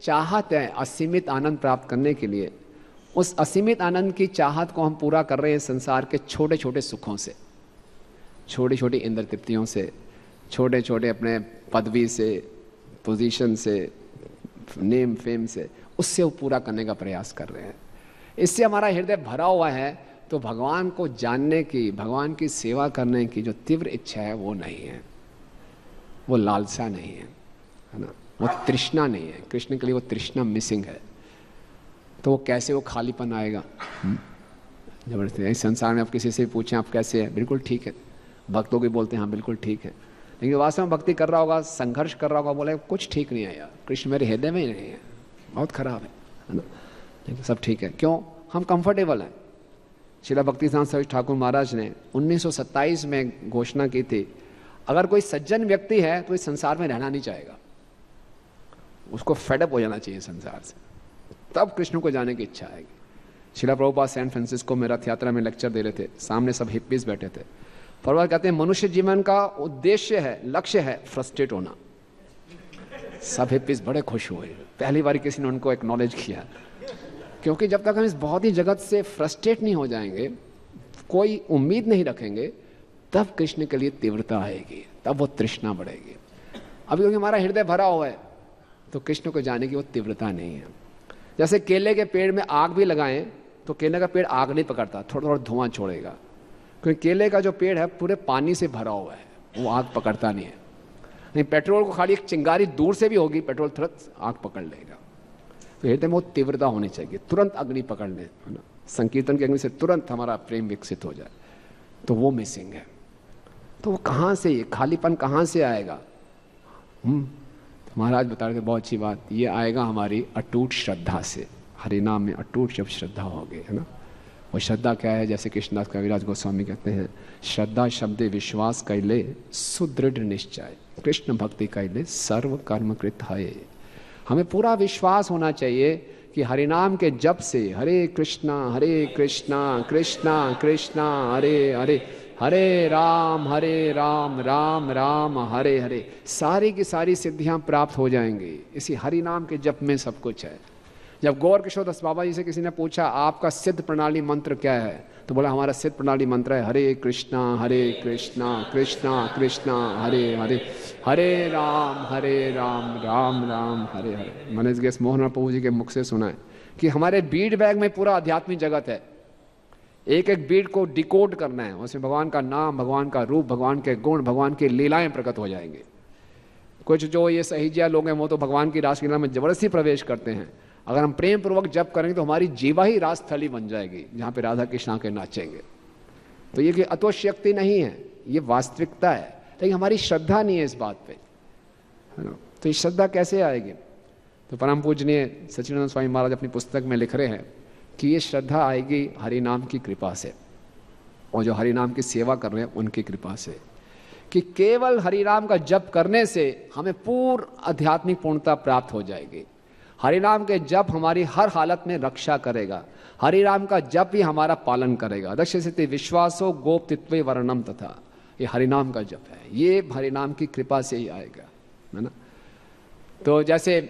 चाहत है असीमित आनंद प्राप्त करने के लिए, उस असीमित आनंद की चाहत को हम पूरा कर रहे हैं संसार के छोटे छोटे सुखों से, छोटी छोटी इंद्र तृप्तियों से, छोटे छोटे अपने पदवी से, पोजीशन से, नेम फेम से, उससे वो पूरा करने का प्रयास कर रहे हैं। इससे हमारा हृदय भरा हुआ है, तो भगवान को जानने की, भगवान की सेवा करने की जो तीव्र इच्छा है वो नहीं है, वो लालसा नहीं है, है ना, वो तृष्णा नहीं है। कृष्ण के लिए वो तृष्णा मिसिंग है। तो वो कैसे वो खालीपन आएगा? जबरदस्ती। इस संसार में आप किसी से पूछें आप कैसे हैं, बिल्कुल ठीक है, भक्तों भी बोलते हैं हाँ बिल्कुल ठीक है, लेकिन वास्तव में भक्ति कर रहा होगा, संघर्ष कर रहा होगा, बोले कुछ ठीक नहीं है यार, कृष्ण मेरे हृदय में ही नहीं है, बहुत खराब है ना। लेकिन सब ठीक है। क्यों? हम कंफर्टेबल हैं, श्रील भक्तिसिद्धांत सरस्वती ठाकुर महाराज ने 1927 में घोषणा की थी, अगर कोई सज्जन व्यक्ति है तो इस संसार में रहना नहीं चाहेगा, उसको फेडअप हो जाना चाहिए संसार से, तब कृष्ण को जाने की इच्छा आएगी। श्रील प्रभुपाद सैन फ्रांसिस्को में रथ यात्रा में लेक्चर दे रहे थे, सामने सब हिप्पीज बैठे थे। प्रभुपाद कहते हैं मनुष्य जीवन का उद्देश्य है, लक्ष्य है फ्रस्ट्रेट होना। सब हिप्पीज बड़े खुश हुए, पहली बार किसी ने उनको एक्नॉलेज किया, क्योंकि जब तक हम इस बहुत ही जगत से फ्रस्ट्रेट नहीं हो जाएंगे, कोई उम्मीद नहीं रखेंगे, तब कृष्ण के लिए तीव्रता आएगी, तब वो तृष्णा बढ़ेगी। अभी क्योंकि हमारा हृदय भरा हुआ है तो कृष्ण को जाने की वो तीव्रता नहीं है। जैसे केले के पेड़ में आग भी लगाएं तो केले का पेड़ आग नहीं पकड़ता, थोड़ा थोड़ा धुआं छोड़ेगा, क्योंकि केले का जो पेड़ है पूरे पानी से भरा हुआ है, वो आग पकड़ता नहीं है। नहीं, पेट्रोल को खाली एक चिंगारी दूर से भी होगी, पेट्रोल तुरंत आग पकड़ लेगा। तो हृदय में वो तीव्रता होनी चाहिए, तुरंत अग्नि पकड़ ले, है ना, संकीर्तन की अग्नि से तुरंत हमारा प्रेम विकसित हो जाए, तो वो मिसिंग है। तो वो कहाँ से, ये खालीपन कहाँ से आएगा? तो महाराज बता रहे थे बहुत अच्छी बात, ये आएगा हमारी अटूट श्रद्धा से। हरिनाम में अटूट जब श्रद्धा होगी, है ना, वो श्रद्धा क्या है? जैसे कृष्णदास कविराज गोस्वामी कहते हैं, श्रद्धा शब्द विश्वास कैले सुदृढ़ निश्चय, कृष्ण भक्ति कैले सर्व कर्म कृत है। हमें पूरा विश्वास होना चाहिए कि हरिनाम के जप से हरे कृष्णा कृष्णा कृष्णा हरे हरे, हरे राम राम राम हरे हरे, सारी की सारी सिद्धियां प्राप्त हो जाएंगी। इसी हरिनाम के जप में सब कुछ है। जब गौर किशोर दास बाबा जी से किसी ने पूछा आपका सिद्ध प्रणाली मंत्र क्या है, तो बोला हमारा सिद्ध प्रणाली मंत्र है हरे कृष्णा कृष्णा कृष्णा हरे हरे, हरे राम राम राम हरे हरे। मैंने इस मोहन प्रभु जी के मुख से सुना है कि हमारे बीड बैग में पूरा आध्यात्मिक जगत है, एक एक बीड को डिकोड करना है, उसमें भगवान का नाम, भगवान का रूप, भगवान के गुण, भगवान की लीलाएं प्रकट हो जाएंगे। कुछ जो ये सहीजिया लोग हैं वो तो भगवान की रासलीला में जबरदस्ती प्रवेश करते हैं। अगर हम प्रेम पूर्वक जप करेंगे तो हमारी जीवा ही रासस्थली बन जाएगी, जहाँ पे राधा कृष्ण आके नाचेंगे। तो ये कि अतोशक्ति नहीं है, ये वास्तविकता है, लेकिन हमारी श्रद्धा नहीं है इस बात पे, है ना। तो ये श्रद्धा कैसे आएगी? तो परम पूजनीय सच्चिदानंद स्वामी महाराज अपनी पुस्तक में लिख रहे हैं कि ये श्रद्धा आएगी हरिनाम की कृपा से, और जो हरिनाम की सेवा कर रहे हैं उनकी कृपा से, कि केवल हरिनाम का जप करने से हमें पूर्ण आध्यात्मिक पूर्णता प्राप्त हो जाएगी। हरिनाम के जप हमारी हर हालत में रक्षा करेगा, हरिनाम का जप ही हमारा पालन करेगा। रक्षित विश्वासो गोप्तित्वे वर्णम तथा, ये हरिनाम का जप है, ये हरिनाम की कृपा से ही आएगा, है ना। तो जैसे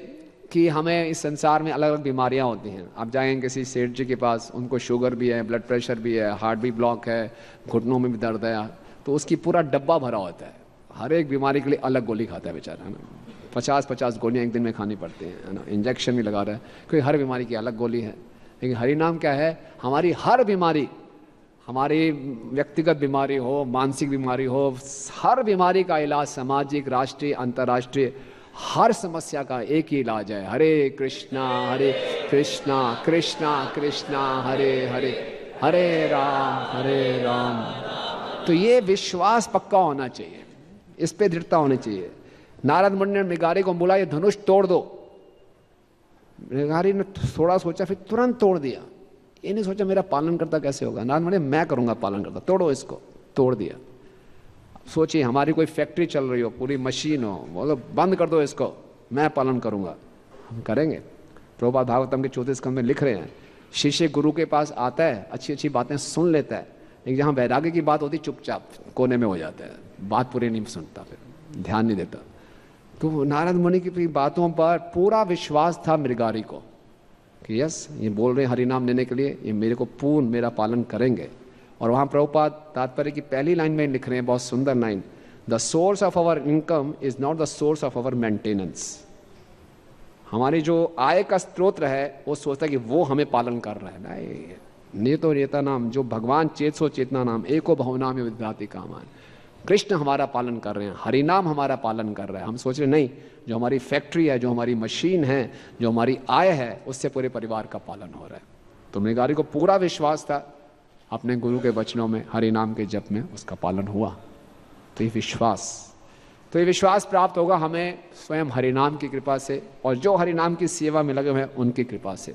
कि हमें इस संसार में अलग अलग बीमारियां होती हैं, आप जाएंगे किसी सेठ जी के पास, उनको शुगर भी है, ब्लड प्रेशर भी है, हार्ट भी ब्लॉक है, घुटनों में भी दर्द है, तो उसकी पूरा डब्बा भरा होता है, हर एक बीमारी के लिए अलग गोली खाता है बेचारा, है ना। 50-50 गोलियां एक दिन में खानी पड़ती हैं, है ना, इंजेक्शन भी लगा रहा है, क्योंकि हर बीमारी की अलग गोली है। लेकिन हरिनाम क्या है? हमारी हर बीमारी, हमारी व्यक्तिगत बीमारी हो, मानसिक बीमारी हो, हर बीमारी का इलाज, सामाजिक, राष्ट्रीय, अंतर्राष्ट्रीय, हर समस्या का एक ही इलाज है, हरे कृष्णा कृष्णा कृष्णा हरे हरे, हरे राम। तो ये विश्वास पक्का होना चाहिए, इस पे दृढ़ता होनी चाहिए। नारद मुनि ने मृगारी को बोला ये धनुष तोड़ दो, मृगारी ने थोड़ा सोचा फिर तुरंत तोड़ दिया। ये नहीं सोचा मेरा पालन करता कैसे होगा, नारद मुनि मैं करूंगा पालन करता, तोड़ो इसको, तोड़ दिया। सोचिए हमारी कोई फैक्ट्री चल रही हो, पूरी मशीन हो, बोलो बंद कर दो इसको, मैं पालन करूंगा, हम करेंगे। प्रभुपाद भागवतम के 34 स्कंद में लिख रहे हैं, शिष्य गुरु के पास आता है, अच्छी अच्छी बातें सुन लेता है, लेकिन जहाँ वैराग्य की बात होती चुपचाप कोने में हो जाता है, बात पूरी नहीं सुनता, फिर ध्यान नहीं देता। तो नारद मुनि की बातों पर पूरा विश्वास था मृगारी को कि यस ये बोल रहे हैं हरिनाम लेने के लिए, ये मेरे को पूर्ण मेरा पालन करेंगे। और वहाँ प्रभुपाद तात्पर्य की पहली लाइन में लिख रहे हैं, बहुत सुंदर line, the source of our income is not the source of our maintenance. हमारी जो आय का स्रोत है वो सोचता है कि वो हमें पालन कर रहा है, नहीं, नेतो नेता नाम, जो भगवान चेत सो चेतना नाम, एको बहुनाम विद्याति कामान, कृष्ण हमारा पालन कर रहे हैं, हरिनाम हमारा पालन कर रहा है। हम सोच रहे नहीं, जो हमारी फैक्ट्री है, जो हमारी मशीन है, जो हमारी आय है, उससे पूरे परिवार का पालन हो रहा है। तो मृगारी को पूरा विश्वास था अपने गुरु के वचनों में, हरिनाम के जप में, उसका पालन हुआ। तो ये विश्वास प्राप्त होगा हमें स्वयं हरिनाम की कृपा से, और जो हरिनाम की सेवा में लगे हुए हैं उनकी कृपा से।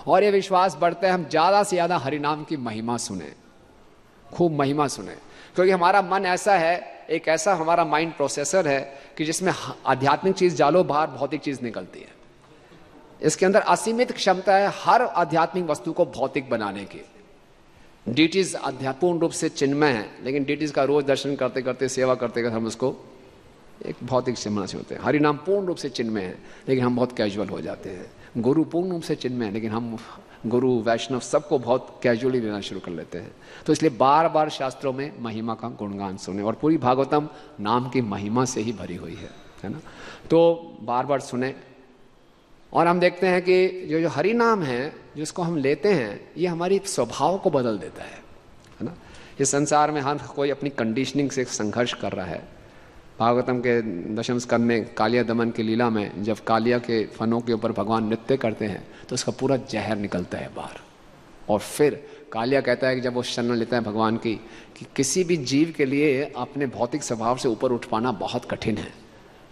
और ये विश्वास बढ़ता है हम ज़्यादा से ज़्यादा हरिनाम की महिमा सुने, खूब महिमा सुने, क्योंकि हमारा मन ऐसा है, एक ऐसा हमारा माइंड प्रोसेसर है कि जिसमें आध्यात्मिक चीज़ डालो बाहर भौतिक चीज़ निकलती है। इसके अंदर असीमित क्षमता है हर आध्यात्मिक वस्तु को भौतिक बनाने की। डीटीज अध्यात्मपूर्ण रूप से चिन्मय है, लेकिन डीटीज का रोज दर्शन करते करते सेवा करते करते हम उसको एक भौतिक सिमरन से होते हैं। हरिनाम पूर्ण रूप से चिन्मय है, लेकिन हम बहुत कैजुअल हो जाते हैं। गुरु पूर्ण रूप से चिन्मय है, लेकिन हम गुरु वैष्णव सबको बहुत कैजुअली लेना शुरू कर लेते हैं। तो इसलिए बार बार शास्त्रों में महिमा का गुणगान सुने, और पूरी भागवतम नाम की महिमा से ही भरी हुई है ना। तो बार बार सुने, और हम देखते हैं कि जो हरि नाम है जिसको हम लेते हैं, ये हमारी स्वभाव को बदल देता है ना। इस संसार में हर कोई अपनी कंडीशनिंग से संघर्ष कर रहा है। भागवतम के दशम स्कंद में कालिया दमन की लीला में जब कालिया के फनों के ऊपर भगवान नृत्य करते हैं तो उसका पूरा जहर निकलता है बाहर, और फिर कालिया कहता है कि जब वो शरण लेता है भगवान की, कि किसी भी जीव के लिए अपने भौतिक स्वभाव से ऊपर उठ पाना बहुत कठिन है,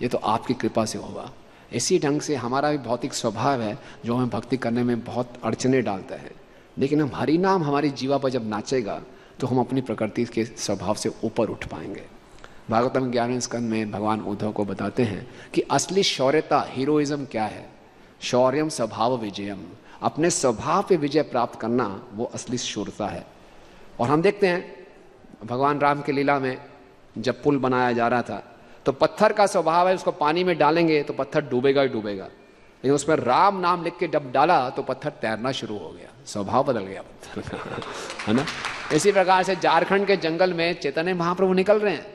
ये तो आपकी कृपा से होगा। इसी ढंग से हमारा भी भौतिक स्वभाव है जो हमें भक्ति करने में बहुत अड़चने डालता है, लेकिन हम हरि नाम हमारी जीवा पर जब नाचेगा तो हम अपनी प्रकृति के स्वभाव से ऊपर उठ पाएंगे। भागवतम 11वें स्कंद में भगवान उद्धव को बताते हैं कि असली शौर्यता, हीरोइज्म क्या है। शौर्यम स्वभाव विजयम, अपने स्वभाव पे विजय प्राप्त करना वो असली शूरता है। और हम देखते हैं भगवान राम की लीला में जब पुल बनाया जा रहा था तो पत्थर का स्वभाव है, उसको पानी में डालेंगे तो पत्थर डूबेगा ही डूबेगा, लेकिन उसमें राम नाम लिख के जब डाला तो पत्थर तैरना शुरू हो गया, स्वभाव बदल गया पत्थर का, है ना। इसी प्रकार से झारखंड के जंगल में चैतन्य महाप्रभु निकल रहे हैं,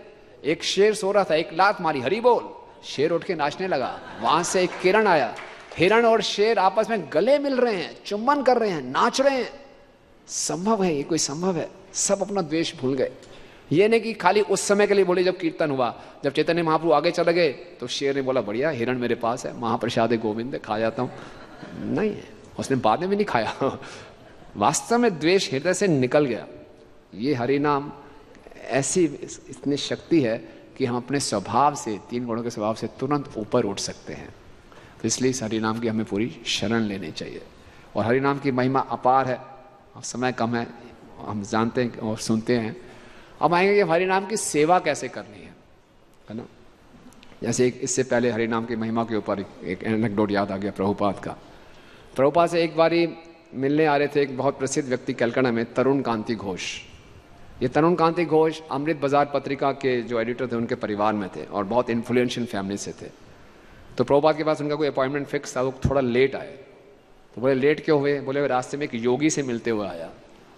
एक शेर सो रहा था, एक लात मारी, हरि बोल, शेर उठ के नाचने लगा। वहां से एक किरण आया, हिरण और शेर आपस में गले मिल रहे हैं, चुम्बन कर रहे हैं, नाच रहे हैं। संभव है ये? कोई संभव है? सब अपना द्वेष भूल गए। ये नहीं कि खाली उस समय के लिए बोले जब कीर्तन हुआ, जब चैतन्य महाप्रभु आगे चले गए तो शेर ने बोला बढ़िया, हिरण मेरे पास है, महाप्रसाद गोविंद खा जाता हूँ। नहीं है, उसने बाद में भी नहीं खाया। वास्तव में द्वेष हृदय से निकल गया। ये हरि नाम ऐसी इतनी शक्ति है कि हम अपने स्वभाव से, 3 गुणों के स्वभाव से तुरंत ऊपर उठ सकते हैं। तो इसलिए इस हरि नाम की हमें पूरी शरण लेनी चाहिए। और हरि नाम की महिमा अपार है। अब समय कम है, हम जानते हैं और सुनते हैं। अब आएंगे कि हरि नाम की सेवा कैसे करनी है ना। जैसे इससे पहले हरि नाम की महिमा के ऊपर एक एनेक्डोट याद आ गया प्रभुपाद का। प्रभुपाद से एक बारी मिलने आ रहे थे एक बहुत प्रसिद्ध व्यक्ति कलकत्ता में, तरुण कांति घोष। ये तरुण कांति घोष अमृत बाजार पत्रिका के जो एडिटर थे उनके परिवार में थे और बहुत इन्फ्लुएंशियल फैमिली से थे। तो प्रभुपाद के पास उनका कोई अपॉइंटमेंट फिक्स था, वो थोड़ा लेट आए। तो बोले लेट क्यों हुए? बोले रास्ते में एक योगी से मिलते हुए आया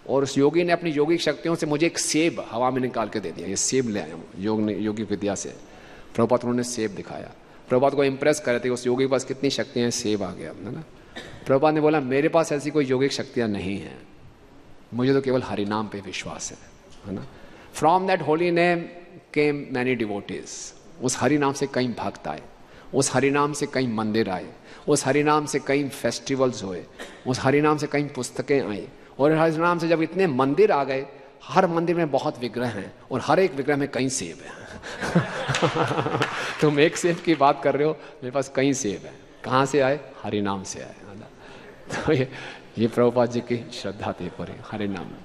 और उस योगी ने अपनी योगिक शक्तियों से मुझे एक सेब हवा में निकाल के दे दिया। ये सेब ले आया हूँ योगी विद्या से। प्रभुपाद उन्होंने सेब दिखाया। प्रभुपाद को इम्प्रेस कर रहे थे उस योगी के पास कितनी शक्तियाँ हैं, सेब आ गया, है ना। प्रभुपाद ने बोला मेरे पास ऐसी कोई योगिक शक्तियाँ नहीं हैं, मुझे तो केवल हरि नाम पे विश्वास है ना। From that holy name came many devotees. उस हरि नाम से कई भक्त आए, उस हरि नाम से कई मंदिर आए, उस हरि नाम से कई फेस्टिवल्स हुए, उस हरि नाम से कई पुस्तकें आई। और हरि नाम से जब इतने मंदिर आ गए, हर मंदिर में बहुत विग्रह हैं और हर एक विग्रह में कई सेब हैं। तुम एक सेब की बात कर रहे हो, मेरे पास कई सेब हैं। कहाँ से आए? हरि नाम से आए। तो ये प्रभुपाद जी की श्रद्धा थी पूरी हरि नाम में।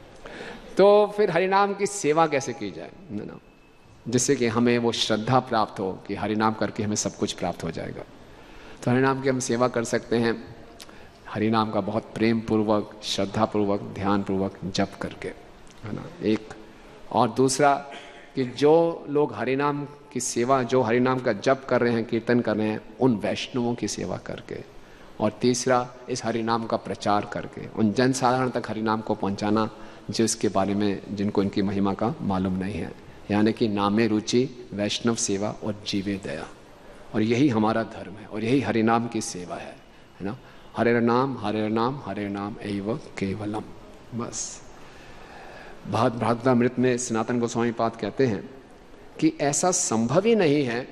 तो फिर हरि नाम की सेवा कैसे की जाए ना, जिससे कि हमें वो श्रद्धा प्राप्त हो कि हरि नाम करके हमें सब कुछ प्राप्त हो जाएगा। तो हरि नाम की हम सेवा कर सकते हैं हरि नाम का बहुत प्रेम पूर्वक, श्रद्धा पूर्वक, ध्यान पूर्वक जप करके, है ना। एक और दूसरा कि जो लोग हरि नाम की सेवा, जो हरि नाम का जप कर रहे हैं, कीर्तन कर रहे हैं, उन वैष्णवों की सेवा करके। और तीसरा इस हरि नाम का प्रचार करके उन जन साधारण तक हरि नाम को पहुंचाना जिसके बारे में, जिनको इनकी महिमा का मालूम नहीं है। यानी कि नामे रुचि, वैष्णव सेवा और जीवे दया। और यही हमारा धर्म है और यही हरि नाम की सेवा है ना। हरे नाम हरे नाम हरे नाम एव केवलम। बस भागवतामृत में सनातन गोस्वामी पाद कहते हैं कि ऐसा संभव ही नहीं है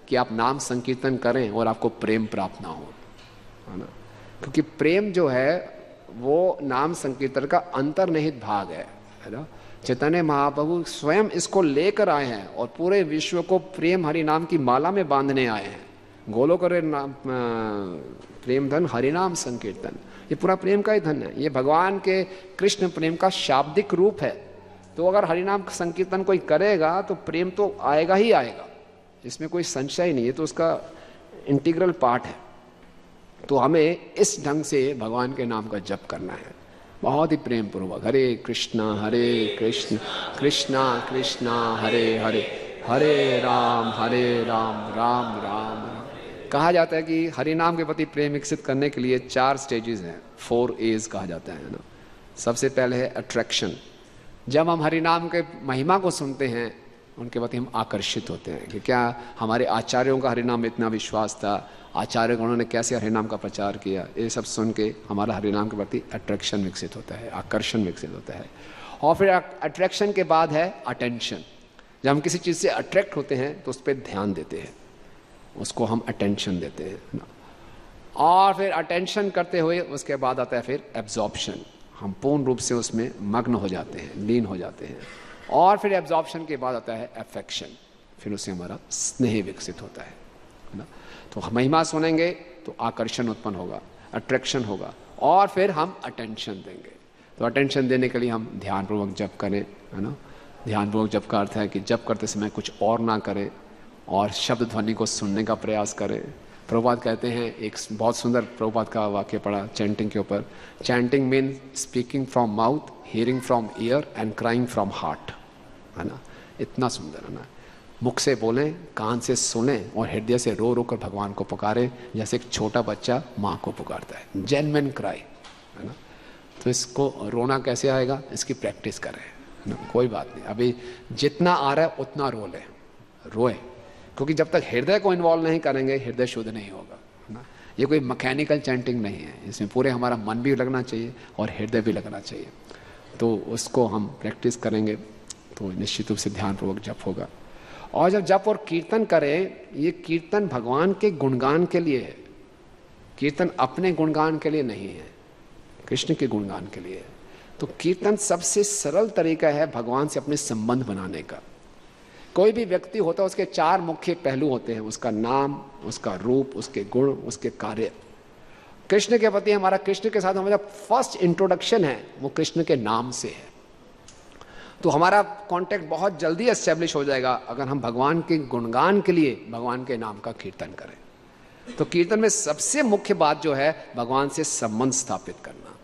कि आप नाम संकीर्तन करें और आपको प्रेम प्राप्त ना हो, है ना। क्योंकि प्रेम जो है वो नाम संकीर्तन का अंतर्निहित भाग है ना। चैतन्य महाप्रभु स्वयं इसको लेकर आए हैं और पूरे विश्व को प्रेम हरि नाम की माला में बांधने आए हैं। गोलोक रे नाम प्रेम धन हरिनाम संकीर्तन, ये पूरा प्रेम का ही धन है। ये भगवान के कृष्ण प्रेम का शाब्दिक रूप है। तो अगर हरिनाम संकीर्तन कोई करेगा तो प्रेम तो आएगा ही आएगा, इसमें कोई संशय नहीं है, तो उसका इंटीग्रल पार्ट है। तो हमें इस ढंग से भगवान के नाम का जप करना है, बहुत ही प्रेम पूर्वक। हरे कृष्णा कृष्णा कृष्णा हरे हरे, हरे राम राम राम। कहा जाता है कि हरि नाम के प्रति प्रेम विकसित करने के लिए 4 स्टेजेस हैं, 4 A's कहा जाता है ना। सबसे पहले है अट्रैक्शन। जब हम हरि नाम के महिमा को सुनते हैं उनके प्रति हम आकर्षित होते हैं कि क्या हमारे आचार्यों का हरि नाम में इतना विश्वास था, आचार्य को उन्होंने कैसे हरि नाम का प्रचार किया, ये सब सुन के हमारा हरि नाम के प्रति अट्रैक्शन विकसित होता है, आकर्षण विकसित होता है। और फिर अट्रैक्शन के बाद है अटेंशन। जब हम किसी चीज़ से अट्रैक्ट होते हैं तो उस पर ध्यान देते हैं, उसको हम अटेंशन देते हैं ना। और फिर अटेंशन करते हुए उसके बाद आता है फिर एब्जॉर्प्शन, हम पूर्ण रूप से उसमें मग्न हो जाते हैं, लीन हो जाते हैं। और फिर एब्जॉर्प्शन के बाद आता है अफेक्शन, फिर उससे हमारा स्नेह विकसित होता है ना। तो महिमा सुनेंगे तो आकर्षण उत्पन्न होगा, अट्रैक्शन होगा, और फिर हम अटेंशन देंगे। तो अटेंशन देने के लिए हम ध्यानपूर्वक जप करें, है ना। ध्यानपूर्वक जप का अर्थ है कि जप करते समय कुछ और ना करें और शब्द ध्वनि को सुनने का प्रयास करें। प्रभुपाद कहते हैं, एक बहुत सुंदर प्रभुपाद का वाक्य पढ़ा चैंटिंग के ऊपर, chanting mean speaking from mouth, hearing from year and crying from heart, है ना। इतना सुंदर है ना। मुख से बोलें, कान से सुनें और हृदय से रो रो कर भगवान को पुकारें, जैसे एक छोटा बच्चा माँ को पुकारता है, जेन्युइन क्राई, है ना। तो इसको रोना कैसे आएगा, इसकी प्रैक्टिस करें ना। कोई बात नहीं, अभी जितना आ रहा है उतना रोए, क्योंकि जब तक हृदय को इन्वॉल्व नहीं करेंगे हृदय शुद्ध नहीं होगा, है ना। ये कोई मैकेनिकल चैंटिंग नहीं है, इसमें पूरे हमारा मन भी लगना चाहिए और हृदय भी लगना चाहिए। तो उसको हम प्रैक्टिस करेंगे तो निश्चित रूप से ध्यानपूर्वक जप होगा। और जब जप और कीर्तन करें, ये कीर्तन भगवान के गुणगान के लिए है, कीर्तन अपने गुणगान के लिए नहीं है, कृष्ण के गुणगान के लिए है। तो कीर्तन सबसे सरल तरीका है भगवान से अपने संबंध बनाने का। कोई भी व्यक्ति होता है उसके 4 मुख्य पहलू होते हैं, उसका नाम, उसका रूप, उसके गुण, उसके कार्य। कृष्ण के प्रति हमारा, कृष्ण के साथ हमारा फर्स्ट इंट्रोडक्शन है वो कृष्ण के नाम से है। तो हमारा कांटेक्ट बहुत जल्दी एस्टेब्लिश हो जाएगा अगर हम भगवान के गुणगान के लिए भगवान के नाम का कीर्तन करें। तो कीर्तन में सबसे मुख्य बात जो है भगवान से संबंध स्थापित करना।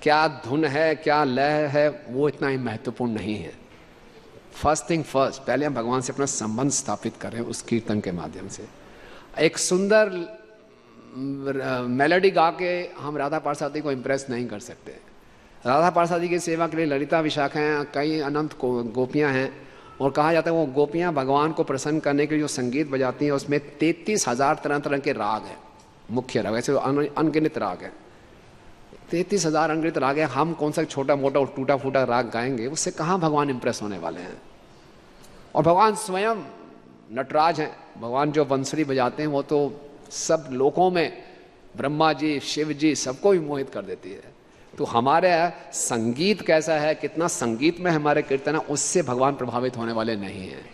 क्या धुन है, क्या लय है, वो इतना ही महत्वपूर्ण नहीं है। फर्स्ट थिंग फर्स्ट, पहले हम भगवान से अपना संबंध स्थापित करें उस कीर्तन के माध्यम से। एक सुंदर मेलोडी गा के हम राधा पार्षदी को इम्प्रेस नहीं कर सकते। राधा पार्षदी की सेवा के लिए ललिता विशाखा हैं, कई अनंत गोपियां हैं, और कहा जाता है वो गोपियां भगवान को प्रसन्न करने के लिए जो संगीत बजाती हैं उसमें 33,000 तरह तरह के राग हैं, मुख्य राग, ऐसे अनगिनत राग हैं, 33,000 अनगिनत राग हैं। हम कौन सा छोटा मोटा और टूटा फूटा राग गाएंगे, उससे कहाँ भगवान इंप्रेस होने वाले हैं। और भगवान स्वयं नटराज हैं, भगवान जो बंसुरी बजाते हैं वो तो सब लोकों में, ब्रह्मा जी, शिव जी, सबको भी मोहित कर देती है। तो हमारे संगीत कैसा है, कितना संगीत में हमारे कीर्तन है, उससे भगवान प्रभावित होने वाले नहीं हैं।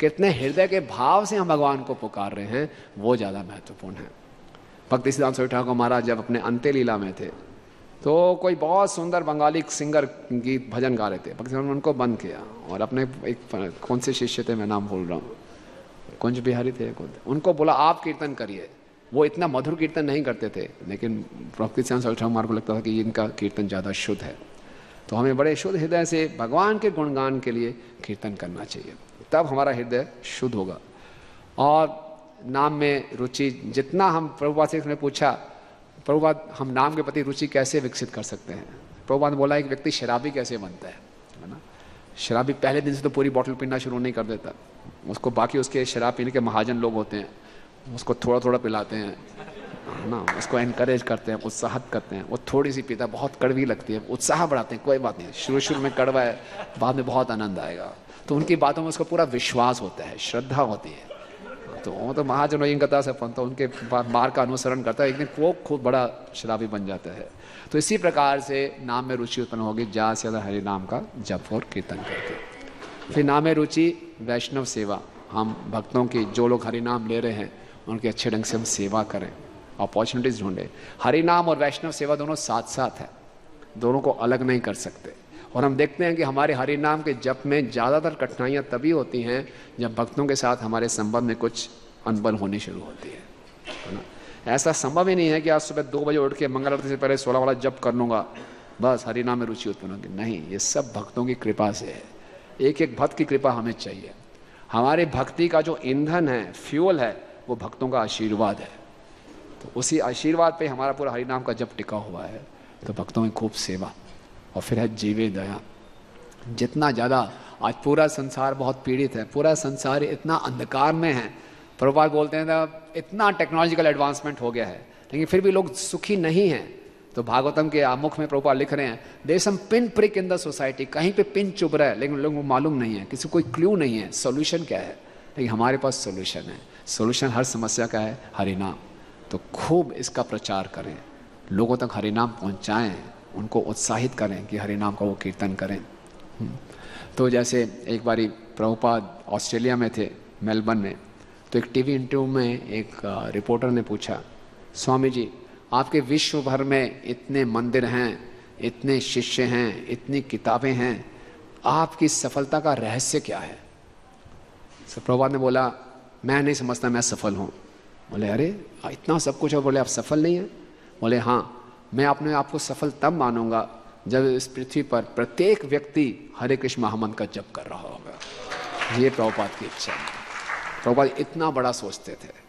कितने हृदय के भाव से हम भगवान को पुकार रहे हैं वो ज़्यादा महत्वपूर्ण है। भक्ति सिद्धांत सरस्वती ठाकुर महाराज जब अपने अंत्य लीला में थे तो कोई बहुत सुंदर बंगाली सिंगर गीत भजन गा रहे थे, भक्ति सिद्धांत उनको बंद किया और अपने एक कौन से शिष्य थे, मैं नाम भूल रहा हूँ, कुंज बिहारी थे, उनको बोला आप कीर्तन करिए। वो इतना मधुर कीर्तन नहीं करते थे, लेकिन भक्ति सिद्धांत सरस्वती ठाकुर को लगता था कि इनका कीर्तन ज़्यादा शुद्ध है। तो हमें बड़े शुद्ध हृदय से भगवान के गुणगान के लिए कीर्तन करना चाहिए, तब हमारा हृदय शुद्ध होगा। और नाम में रुचि, जितना हम प्रभुपाद से ने पूछा, प्रभुपाद हम नाम के प्रति रुचि कैसे विकसित कर सकते हैं। प्रभुपाद ने बोला एक व्यक्ति शराबी कैसे बनता है ना। शराबी पहले दिन से तो पूरी बोतल पीना शुरू नहीं कर देता, उसको बाकी उसके शराब पीने के महाजन लोग होते हैं, उसको थोड़ा थोड़ा पिलाते हैं ना, उसको एनकरेज करते हैं, उत्साहित करते हैं। वो थोड़ी सी पीता, बहुत कड़वी लगती है, उत्साह बढ़ाते हैं, कोई बात नहीं, शुरू में कड़वा है, बाद में बहुत आनंद आएगा। तो उनकी बातों में उसको पूरा विश्वास होता है, श्रद्धा होती है। तो वो तो महाजन इन कथा से तो उनके मार्ग का अनुसरण करता है, एक दिन वो खूब बड़ा शराबी बन जाता है। तो इसी प्रकार से नाम में रुचि उत्पन्न होगी, ज़्यादा से ज़्यादा हरि नाम का जप और कीर्तन करके। फिर नाम में रुचि, वैष्णव सेवा, हम भक्तों की, जो लोग हरि नाम ले रहे हैं उनकी अच्छे ढंग से हम सेवा करें, अपॉर्चुनिटीज़ ढूंढें। हरि नाम और वैष्णव सेवा दोनों साथ साथ है, दोनों को अलग नहीं कर सकते। और हम देखते हैं कि हमारे हरि नाम के जप में ज़्यादातर कठिनाइयाँ तभी होती हैं जब भक्तों के साथ हमारे संबंध में कुछ अनबन होनी शुरू होती है ना। ऐसा संभव ही नहीं है कि आज सुबह 2 बजे उठ के मंगल आरती से पहले 16 वाला जप कर लूँगा, बस हरि नाम में रुचि उत्पन्न होगी। नहीं, ये सब भक्तों की कृपा से है। एक एक भक्त की कृपा हमें चाहिए। हमारे भक्ति का जो ईंधन है, फ्यूल है, वो भक्तों का आशीर्वाद है। तो उसी आशीर्वाद पे हमारा पूरा हरि नाम का जप टिका हुआ है। तो भक्तों में खूब सेवा, और फिर है जीवे दया। जितना ज़्यादा आज पूरा संसार बहुत पीड़ित है, पूरा संसार इतना अंधकार में है। प्रभुपाद बोलते हैं ना, इतना टेक्नोलॉजिकल एडवांसमेंट हो गया है, लेकिन फिर भी लोग सुखी नहीं हैं। तो भागवतम के आमुख में प्रभुपाद लिख रहे हैं, there some pin prick in the society. कहीं पे पिन चुभ रहा है, लेकिन लोगों को मालूम नहीं है, किसी को कोई क्लू नहीं है सॉल्यूशन क्या है। लेकिन हमारे पास सॉल्यूशन है। सॉल्यूशन हर समस्या का है, हरि नाम। तो खूब इसका प्रचार करें, लोगों तक हरि नाम पहुँचाएँ, उनको उत्साहित करें कि हरि नाम का वो कीर्तन करें। तो जैसे एक बारी प्रभुपाद ऑस्ट्रेलिया में थे, मेलबर्न में, तो एक टीवी इंटरव्यू में एक रिपोर्टर ने पूछा, स्वामी जी आपके विश्व भर में इतने मंदिर हैं, इतने शिष्य हैं, इतनी किताबें हैं, आपकी सफलता का रहस्य क्या है? तो प्रभुपाद ने बोला, मैं नहीं समझता मैं सफल हूँ। बोले अरे इतना सब कुछ है, बोले आप सफल नहीं हैं? बोले हाँ, मैं अपने आप को सफल तब मानूंगा जब इस पृथ्वी पर प्रत्येक व्यक्ति हरे कृष्ण महामंत्र का जप कर रहा होगा। ये प्रभुपाद की इच्छा है। प्रभुपाद इतना बड़ा सोचते थे।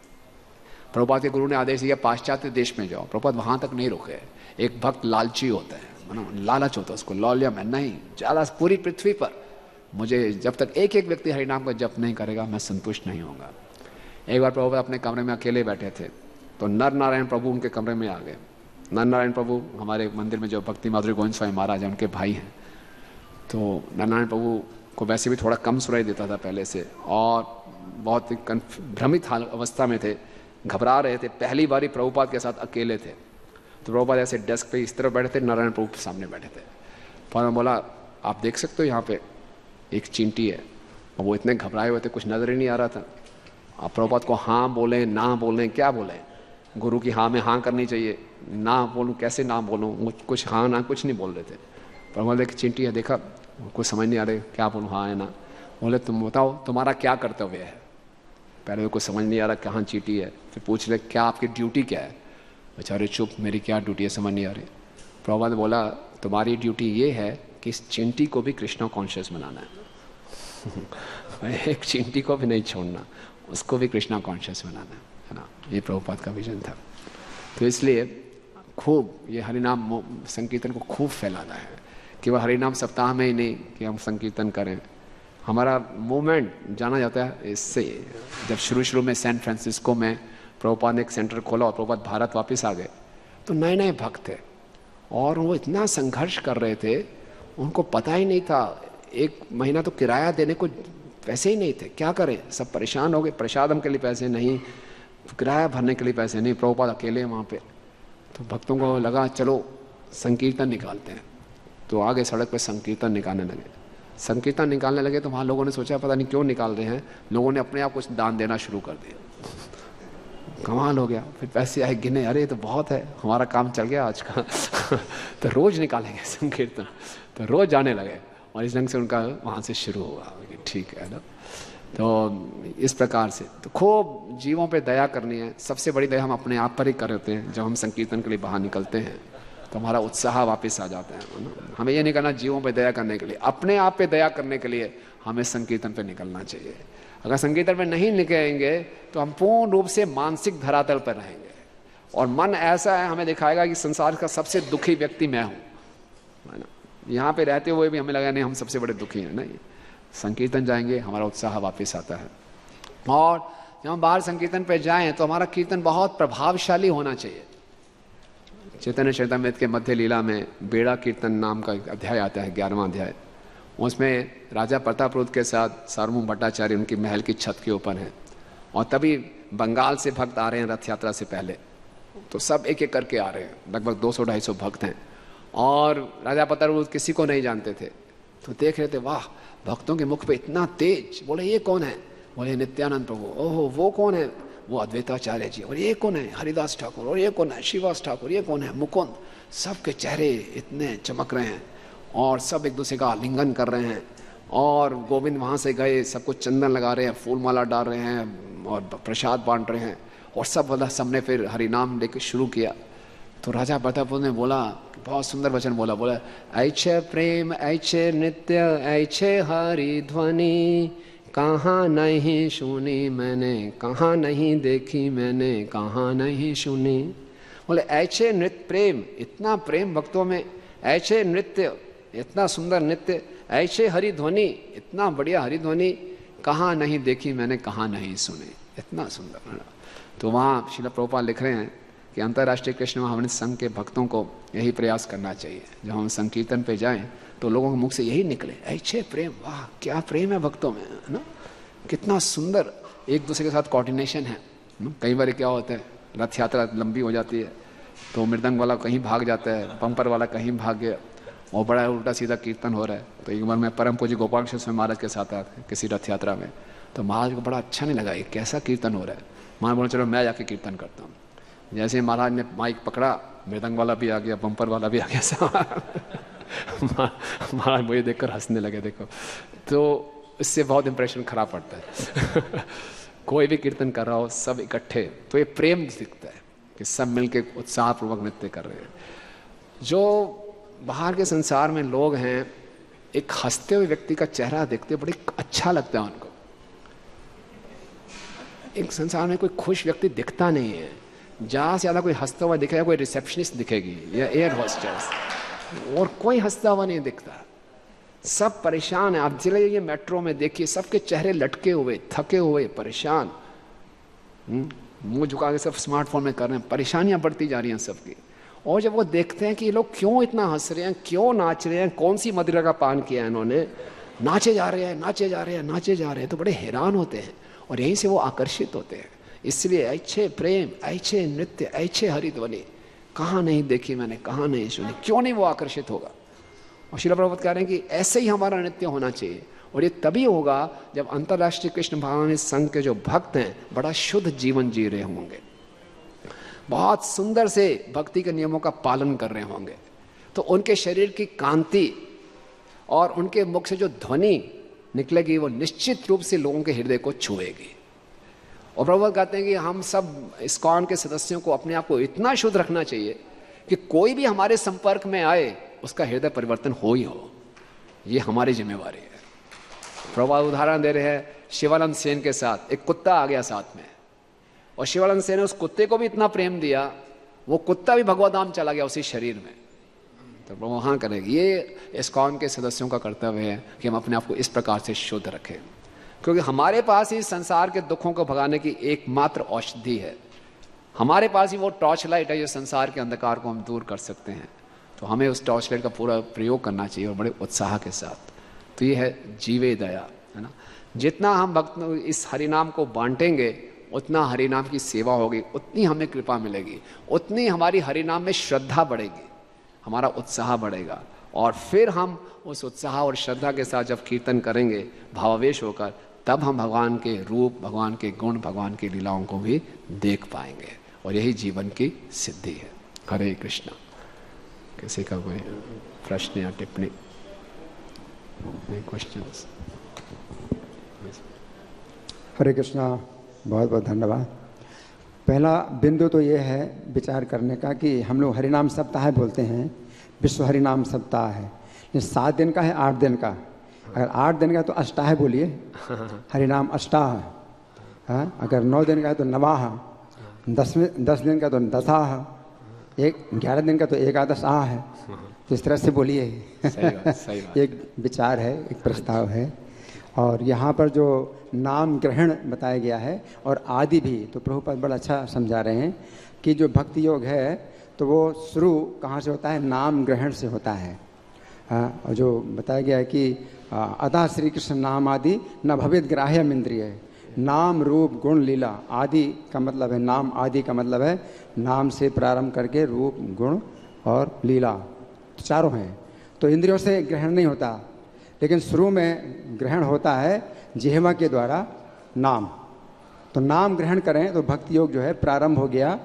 प्रभुपाद के गुरु ने आदेश दिया पाश्चात्य देश में जाओ। प्रभुपाद वहाँ तक नहीं रुके। एक भक्त लालची होता है, लालच होता है उसको, लौल्य में नहीं, ज़्यादा पूरी पृथ्वी पर मुझे जब तक एक एक व्यक्ति हरिनाम का जप नहीं करेगा मैं संतुष्ट नहीं होगा। एक बार प्रभुपाद अपने कमरे में अकेले बैठे थे, तो नर नारायण प्रभु उनके कमरे में आ गए। नर नारायण प्रभु हमारे मंदिर में जो भक्ति माधुरी गोविंद स्वामी महाराज हैं, उनके भाई हैं। तो नर नारायण प्रभु को वैसे भी थोड़ा कम सुनाई देता था पहले से, और बहुत ही भ्रमित अवस्था में थे, घबरा रहे थे। पहली बारी प्रभुपाद के साथ अकेले थे। तो प्रभुपाद ऐसे डेस्क पे इस तरफ बैठे थे, नारायण प्रभु सामने बैठे थे। पर मैं बोला, आप देख सकते हो यहाँ पे एक चींटी है। और वो इतने घबराए हुए थे, कुछ नजर ही नहीं आ रहा था। आप प्रभुपाद को हाँ बोलें, ना बोलें, क्या बोलें? गुरु की हाँ में हाँ करनी चाहिए, ना बोलूँ कैसे ना बोलूँ, कुछ हाँ ना कुछ नहीं बोल रहे थे। प्रभुपाद देख चींटी है, देखा, कुछ समझ नहीं आ रही क्या बोलूँ, हाँ है ना। बोले तुम बताओ तुम्हारा क्या कर्तव्य है? पहले कुछ समझ नहीं आ रहा कहाँ चींटी है। फिर पूछ रहे क्या आपकी ड्यूटी क्या है? बेचारे चुप, मेरी क्या ड्यूटी है समझ नहीं आ रही। प्रभुपाद ने बोला तुम्हारी ड्यूटी ये है कि इस चींटी को भी कृष्णा कॉन्शियस बनाना है। एक चींटी को भी नहीं छोड़ना, उसको भी कृष्णा कॉन्शियस बनाना है ना। ये प्रभुपाद का विजन था। तो इसलिए खूब ये हरिनाम संकीर्तन को खूब फैलाना है। केवल हरिनाम सप्ताह में ही नहीं कि हम संकीर्तन करें। हमारा मूवमेंट जाना जाता है इससे। जब शुरू में सैन फ्रांसिस्को में प्रभुपाद ने एक सेंटर खोला और प्रभुपाद भारत वापस आ गए, तो नए नए भक्त थे और वो इतना संघर्ष कर रहे थे, उनको पता ही नहीं था। 1 महीना तो किराया देने को पैसे ही नहीं थे, क्या करें? सब परेशान हो गए। प्रसादम के लिए पैसे नहीं, किराया भरने के लिए पैसे नहीं। प्रभुपाद अकेले वहाँ पे। तो भक्तों को लगा चलो संकीर्तन निकालते हैं। तो आगे सड़क पे संकीर्तन निकालने लगे। संकीर्तन निकालने लगे तो वहाँ लोगों ने सोचा पता नहीं क्यों निकाल रहे हैं। लोगों ने अपने आप कुछ दान देना शुरू कर दिया। कमाल हो गया। फिर पैसे आए, गिने, अरे तो बहुत है, हमारा काम चल गया आज का। तो रोज निकालेंगे संकीर्तन। तो रोज जाने लगे और इस ढंग से उनका वहाँ से शुरू हुआ। ठीक है ना। तो इस प्रकार से तो खूब जीवों पे दया करनी है। सबसे बड़ी दया हम अपने आप पर ही करते हैं। जब हम संकीर्तन के लिए बाहर निकलते हैं तो हमारा उत्साह वापस आ जाता है। हमें ये नहीं करना जीवों पे दया करने के लिए, अपने आप पे दया करने के लिए हमें संकीर्तन पे निकलना चाहिए। अगर संकीर्तन पे नहीं निकलेंगे तो हम पूर्ण रूप से मानसिक धरातल पर रहेंगे और मन ऐसा है हमें दिखाएगा कि संसार का सबसे दुखी व्यक्ति मैं हूँ, है ना। यहाँ पे रहते हुए भी हमें लगा नहीं हम सबसे बड़े दुखी हैं। नहीं, संकीर्तन जाएंगे हमारा उत्साह वापस आता है। और जब हम बाहर संकीर्तन पे जाएं तो हमारा कीर्तन बहुत प्रभावशाली होना चाहिए। चैतन्य चरितमृत के मध्य लीला में बेड़ा कीर्तन नाम का एक अध्याय आता है, 11वां अध्याय। उसमें राजा प्रतापरुद्र के साथ सार्वभौम भट्टाचार्य उनकी महल की छत के ऊपर हैं और तभी बंगाल से भक्त आ रहे हैं रथ यात्रा से पहले। तो सब एक एक करके आ रहे हैं, लगभग 200-250 भक्त हैं और राजा प्रतापरुद्र किसी को नहीं जानते थे। तो देख रहे थे, वाह भक्तों के मुख पे इतना तेज। बोले ये कौन है? बोले नित्यानंद प्रभु। ओहो वो कौन है? वो अद्वैताचार्य जी, और ये कौन है हरिदास ठाकुर, और ये कौन है श्रीवास ठाकुर, ये कौन है मुकुंद। सबके चेहरे इतने चमक रहे हैं और सब एक दूसरे का आलिंगन कर रहे हैं। और गोविंद वहाँ से गए, सबको चंदन लगा रहे हैं, फूल माला डाल रहे हैं और प्रसाद बांट रहे हैं। और सबने फिर हरिनाम लेकर शुरू किया। तो राजा प्रताप ने बोला, बहुत सुंदर वचन बोला, ऐछे प्रेम ऐछे नृत्य ऐछे हरि ध्वनि, कहाँ नहीं सुनी मैंने, कहाँ नहीं देखी मैंने, कहाँ नहीं सुनी। बोले ऐछे नृत्य प्रेम, इतना प्रेम भक्तों में, ऐछे नृत्य इतना सुंदर नृत्य, ऐसे हरि ध्वनि इतना बढ़िया हरि ध्वनि, कहाँ नहीं देखी मैंने, कहाँ नहीं सुनी, इतना सुंदर। तो वहाँ श्रील प्रभुपाद लिख रहे हैं कि अंतर्राष्ट्रीय कृष्ण महामृत संघ के भक्तों को यही प्रयास करना चाहिए, जब हम संकीर्तन पे जाएं तो लोगों के मुख से यही निकले, ऐसे प्रेम, वाह क्या प्रेम है भक्तों में, है ना, कितना सुंदर एक दूसरे के साथ कोऑर्डिनेशन है। कई बार क्या होता है, रथ यात्रा लंबी हो जाती है तो मृदंग वाला कहीं भाग जाता है, पंपर वाला कहीं भाग गया, और बड़ा उल्टा सीधा कीर्तन हो रहा है। तो एक बार मैं परम पूज्य गोपाल कृष्ण स्वामी महाराज के साथ आया किसी रथ यात्रा में, तो महाराज को बड़ा अच्छा नहीं लगा, ये कैसा कीर्तन हो रहा है। महाराज बोले चलो मैं जाके कीर्तन करता हूँ। जैसे महाराज ने माइक पकड़ा, मृदंग वाला भी आ गया, बम्पर वाला भी आ गया, महाराज मुझे देखकर हंसने लगे। देखो तो इससे बहुत इंप्रेशन खराब पड़ता है। कोई भी कीर्तन कर रहा हो, सब इकट्ठे, तो ये प्रेम दिखता है कि सब मिलके उत्साहपूर्वक नृत्य कर रहे हैं। जो बाहर के संसार में लोग हैं, एक हंसते हुए व्यक्ति का चेहरा देखते बड़े अच्छा लगता है उनको। एक संसार में कोई खुश व्यक्ति दिखता नहीं है, ज़्यादा से ज़्यादा कोई हंसता हुआ दिखेगा, कोई रिसेप्शनिस्ट दिखेगी या एयर होस्टेस, और कोई हंसता हुआ नहीं दिखता, सब परेशान है। आप चले ये मेट्रो में देखिए, सबके चेहरे लटके हुए, थके हुए, परेशान, मुंह झुका के सब स्मार्टफोन में कर रहे हैं, परेशानियां बढ़ती जा रही हैं सबकी। और जब वो देखते हैं कि ये लोग क्यों इतना हंस रहे हैं, क्यों नाच रहे हैं, कौन सी मदिरा का पान किया है इन्होंने, नाचे जा रहे हैं, नाचे जा रहे हैं, नाचे जा रहे हैं, तो बड़े हैरान होते हैं और यहीं से वो आकर्षित होते हैं। इसलिए ऐछे प्रेम ऐछे नृत्य ऐछे हरिध्वनि, कहाँ नहीं देखी मैंने, कहाँ नहीं सुनी, क्यों नहीं वो आकर्षित होगा। और श्रील प्रभुपाद कह रहे हैं कि ऐसे ही हमारा नृत्य होना चाहिए, और ये तभी होगा जब अंतर्राष्ट्रीय कृष्ण भावना संघ के जो भक्त हैं बड़ा शुद्ध जीवन जी रहे होंगे, बहुत सुंदर से भक्ति के नियमों का पालन कर रहे होंगे, तो उनके शरीर की कांति और उनके मुख से जो ध्वनि निकलेगी वो निश्चित रूप से लोगों के हृदय को छुएगी। और प्रभुपाद कहते हैं कि हम सब इस्कॉन के सदस्यों को अपने आप को इतना शुद्ध रखना चाहिए कि कोई भी हमारे संपर्क में आए उसका हृदय परिवर्तन हो ही हो, ये हमारी जिम्मेवारी है। प्रभुपाद उदाहरण दे रहे हैं, शिवानंद सेन के साथ एक कुत्ता आ गया साथ में, और शिवानंद सेन ने उस कुत्ते को भी इतना प्रेम दिया, वो कुत्ता भी भगवत धाम चला गया उसी शरीर में। तो प्रभु वहाँ करेगी, ये इस्कॉन के सदस्यों का कर्तव्य है कि हम अपने आप को इस प्रकार से शुद्ध रखें, क्योंकि हमारे पास ही संसार के दुखों को भगाने की एकमात्र औषधि है, हमारे पास ही वो टॉर्च लाइट है जो संसार के अंधकार को हम दूर कर सकते हैं। तो हमें उस टॉर्च लाइट का पूरा प्रयोग करना चाहिए और बड़े उत्साह के साथ। तो ये है जीवे दया, है ना। जितना हम भक्त इस हरिनाम को बांटेंगे उतना हरिनाम की सेवा होगी, उतनी हमें कृपा मिलेगी, उतनी हमारी हरिनाम में श्रद्धा बढ़ेगी, हमारा उत्साह बढ़ेगा, और फिर हम उस उत्साह और श्रद्धा के साथ जब कीर्तन करेंगे भावावेश होकर, तब हम भगवान के रूप, भगवान के गुण, भगवान की लीलाओं को भी देख पाएंगे, और यही जीवन की सिद्धि है। हरे कृष्णा। किसी का कोई प्रश्न या टिप्पणी? क्वेश्चंस? हरे कृष्णा, बहुत बहुत धन्यवाद। पहला बिंदु तो ये है विचार करने का कि हम लोग हरिनाम सप्ताह बोलते हैं, विश्व हरिनाम सप्ताह है, ये 7 दिन का है 8 दिन का? अगर 8 दिन का तो अष्टाह बोलिए, हरिनाम अष्टाह। हाँ, अगर 9 दिन का है तो नवाह, 10 दिन का तो दशाह, 11 दिन का तो एकादश आह है। तो इस तरह से बोलिए। सही बात। एक विचार है, एक प्रस्ताव है। और यहाँ पर जो नाम ग्रहण बताया गया है और आदि भी, तो प्रभुपाद बड़ा अच्छा समझा रहे हैं कि जो भक्ति योग है तो वो शुरू कहाँ से होता है? नाम ग्रहण से होता है। और जो बताया गया है कि अतः श्री कृष्ण नाम आदि न भवेद ग्राह्यम इंद्रिय, नाम रूप गुण लीला। आदि का मतलब है नाम, आदि का मतलब है नाम से प्रारंभ करके रूप गुण और लीला, चारों हैं। तो इंद्रियों से ग्रहण नहीं होता, लेकिन शुरू में ग्रहण होता है जिह्वा के द्वारा नाम। तो नाम ग्रहण करें तो भक्ति योग जो है प्रारंभ हो गया,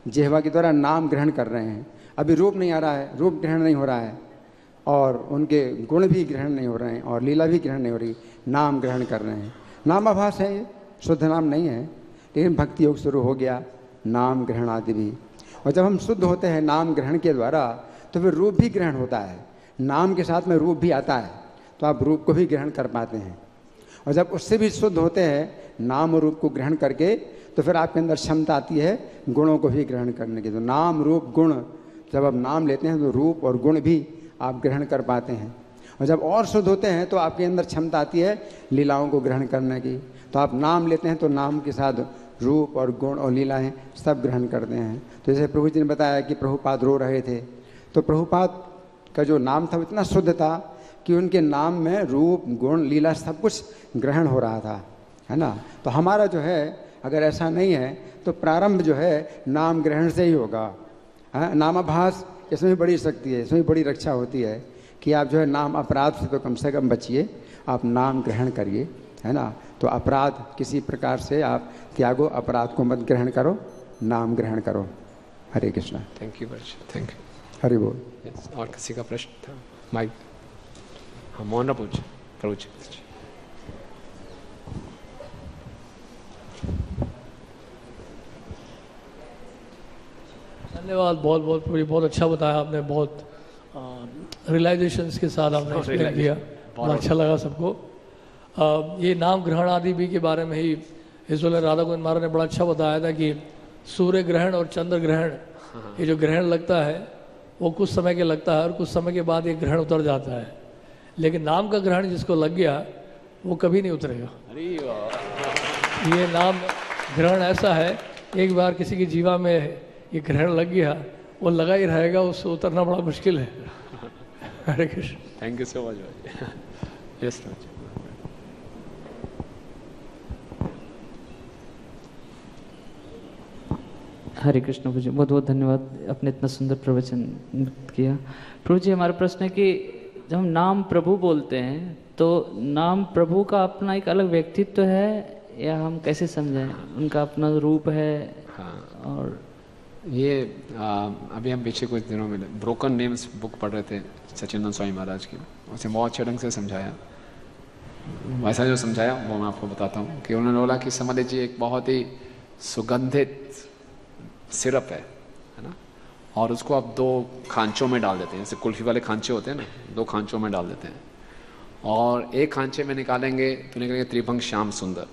जिह्वा के द्वारा नाम ग्रहण कर रहे हैं। अभी रूप नहीं आ रहा है, रूप ग्रहण नहीं हो रहा है, और उनके गुण भी ग्रहण नहीं हो रहे हैं, और लीला भी ग्रहण नहीं हो रही, नाम ग्रहण कर रहे हैं। नामाभास है ये, शुद्ध नाम नहीं है, लेकिन भक्ति योग शुरू हो गया, नाम ग्रहण आदि भी। और जब हम शुद्ध होते हैं नाम ग्रहण के द्वारा, तो फिर रूप भी ग्रहण होता है, नाम के साथ में रूप भी आता है, तो आप रूप को भी ग्रहण कर पाते हैं। और जब उससे भी शुद्ध होते हैं नाम और रूप को ग्रहण करके, तो फिर आपके अंदर क्षमता आती है गुणों को भी ग्रहण करने की। तो नाम रूप गुण, जब आप नाम लेते हैं तो रूप और गुण भी आप ग्रहण कर पाते हैं। और जब और शुद्ध होते हैं तो आपके अंदर क्षमता आती है लीलाओं को ग्रहण करने की। तो आप नाम लेते हैं तो नाम के साथ रूप और गुण और लीलाएं सब ग्रहण करते हैं। तो जैसे प्रभु जी ने बताया कि प्रभुपाद रो रहे थे, तो प्रभुपाद का जो नाम था वो इतना शुद्ध था कि उनके नाम में रूप गुण लीला सब कुछ ग्रहण हो रहा था, है ना। तो हमारा जो है अगर ऐसा नहीं है तो प्रारंभ जो है नाम ग्रहण से ही होगा। नामाभास इसमें भी बड़ी शक्ति है, इसमें भी बड़ी रक्षा होती है कि आप जो है नाम अपराध से तो कम से कम बचिए, आप नाम ग्रहण करिए, है ना। तो अपराध किसी प्रकार से आप त्यागो, अपराध को मत ग्रहण करो, नाम ग्रहण करो। हरे कृष्णा। थैंक यू बच्चे, थैंक यू। हरि बोल। और किसी का प्रश्न था? माइक। हाँ, मोहन पूछ प्रभु जी। धन्यवाद, बहुत बहुत पूरी, बहुत अच्छा बताया आपने, बहुत रियलाइजेशंस के साथ आपने एक्सप्लेन किया, बहुत अच्छा लगा सबको। ये नाम ग्रहण आदि भी के बारे में ही इस वेले राधा गोविंद महाराज ने बड़ा अच्छा बताया था कि सूर्य ग्रहण और चंद्र ग्रहण, ये जो ग्रहण लगता है वो कुछ समय के लगता है और कुछ समय के बाद ये ग्रहण उतर जाता है, लेकिन नाम का ग्रहण जिसको लग गया वो कभी नहीं उतरेगा। ये नाम ग्रहण ऐसा है, एक बार किसी की जीवा में ये ग्रहण लग गया वो लगा ही रहेगा, उससे उतरना बड़ा मुश्किल है। Hare Krishna. Thank you so much भाई। यस हरे कृष्ण प्रभु जी, बहुत बहुत धन्यवाद, आपने इतना सुंदर प्रवचन किया। प्रभु जी, हमारा प्रश्न है कि जब हम नाम प्रभु बोलते हैं तो नाम प्रभु का अपना एक अलग व्यक्तित्व है या हम कैसे समझें, उनका अपना रूप है? हाँ, और ये अभी हम पीछे कुछ दिनों में ब्रोकन नेम्स बुक पढ़ रहे थे सचिनंद स्वामी महाराज की, उसे बहुत अच्छे ढंग से समझाया। वैसा जो समझाया वो मैं आपको बताता हूँ कि उन्होंने बोला कि समझ लीजिए एक बहुत ही सुगंधित सिरप है ना, और उसको आप दो खांचों में डाल देते हैं, जैसे कुल्फी वाले खांचे होते हैं ना, दो खांचों में डाल देते हैं, और एक खांचे में निकालेंगे तो निकलेंगे त्रिभंग श्याम सुंदर,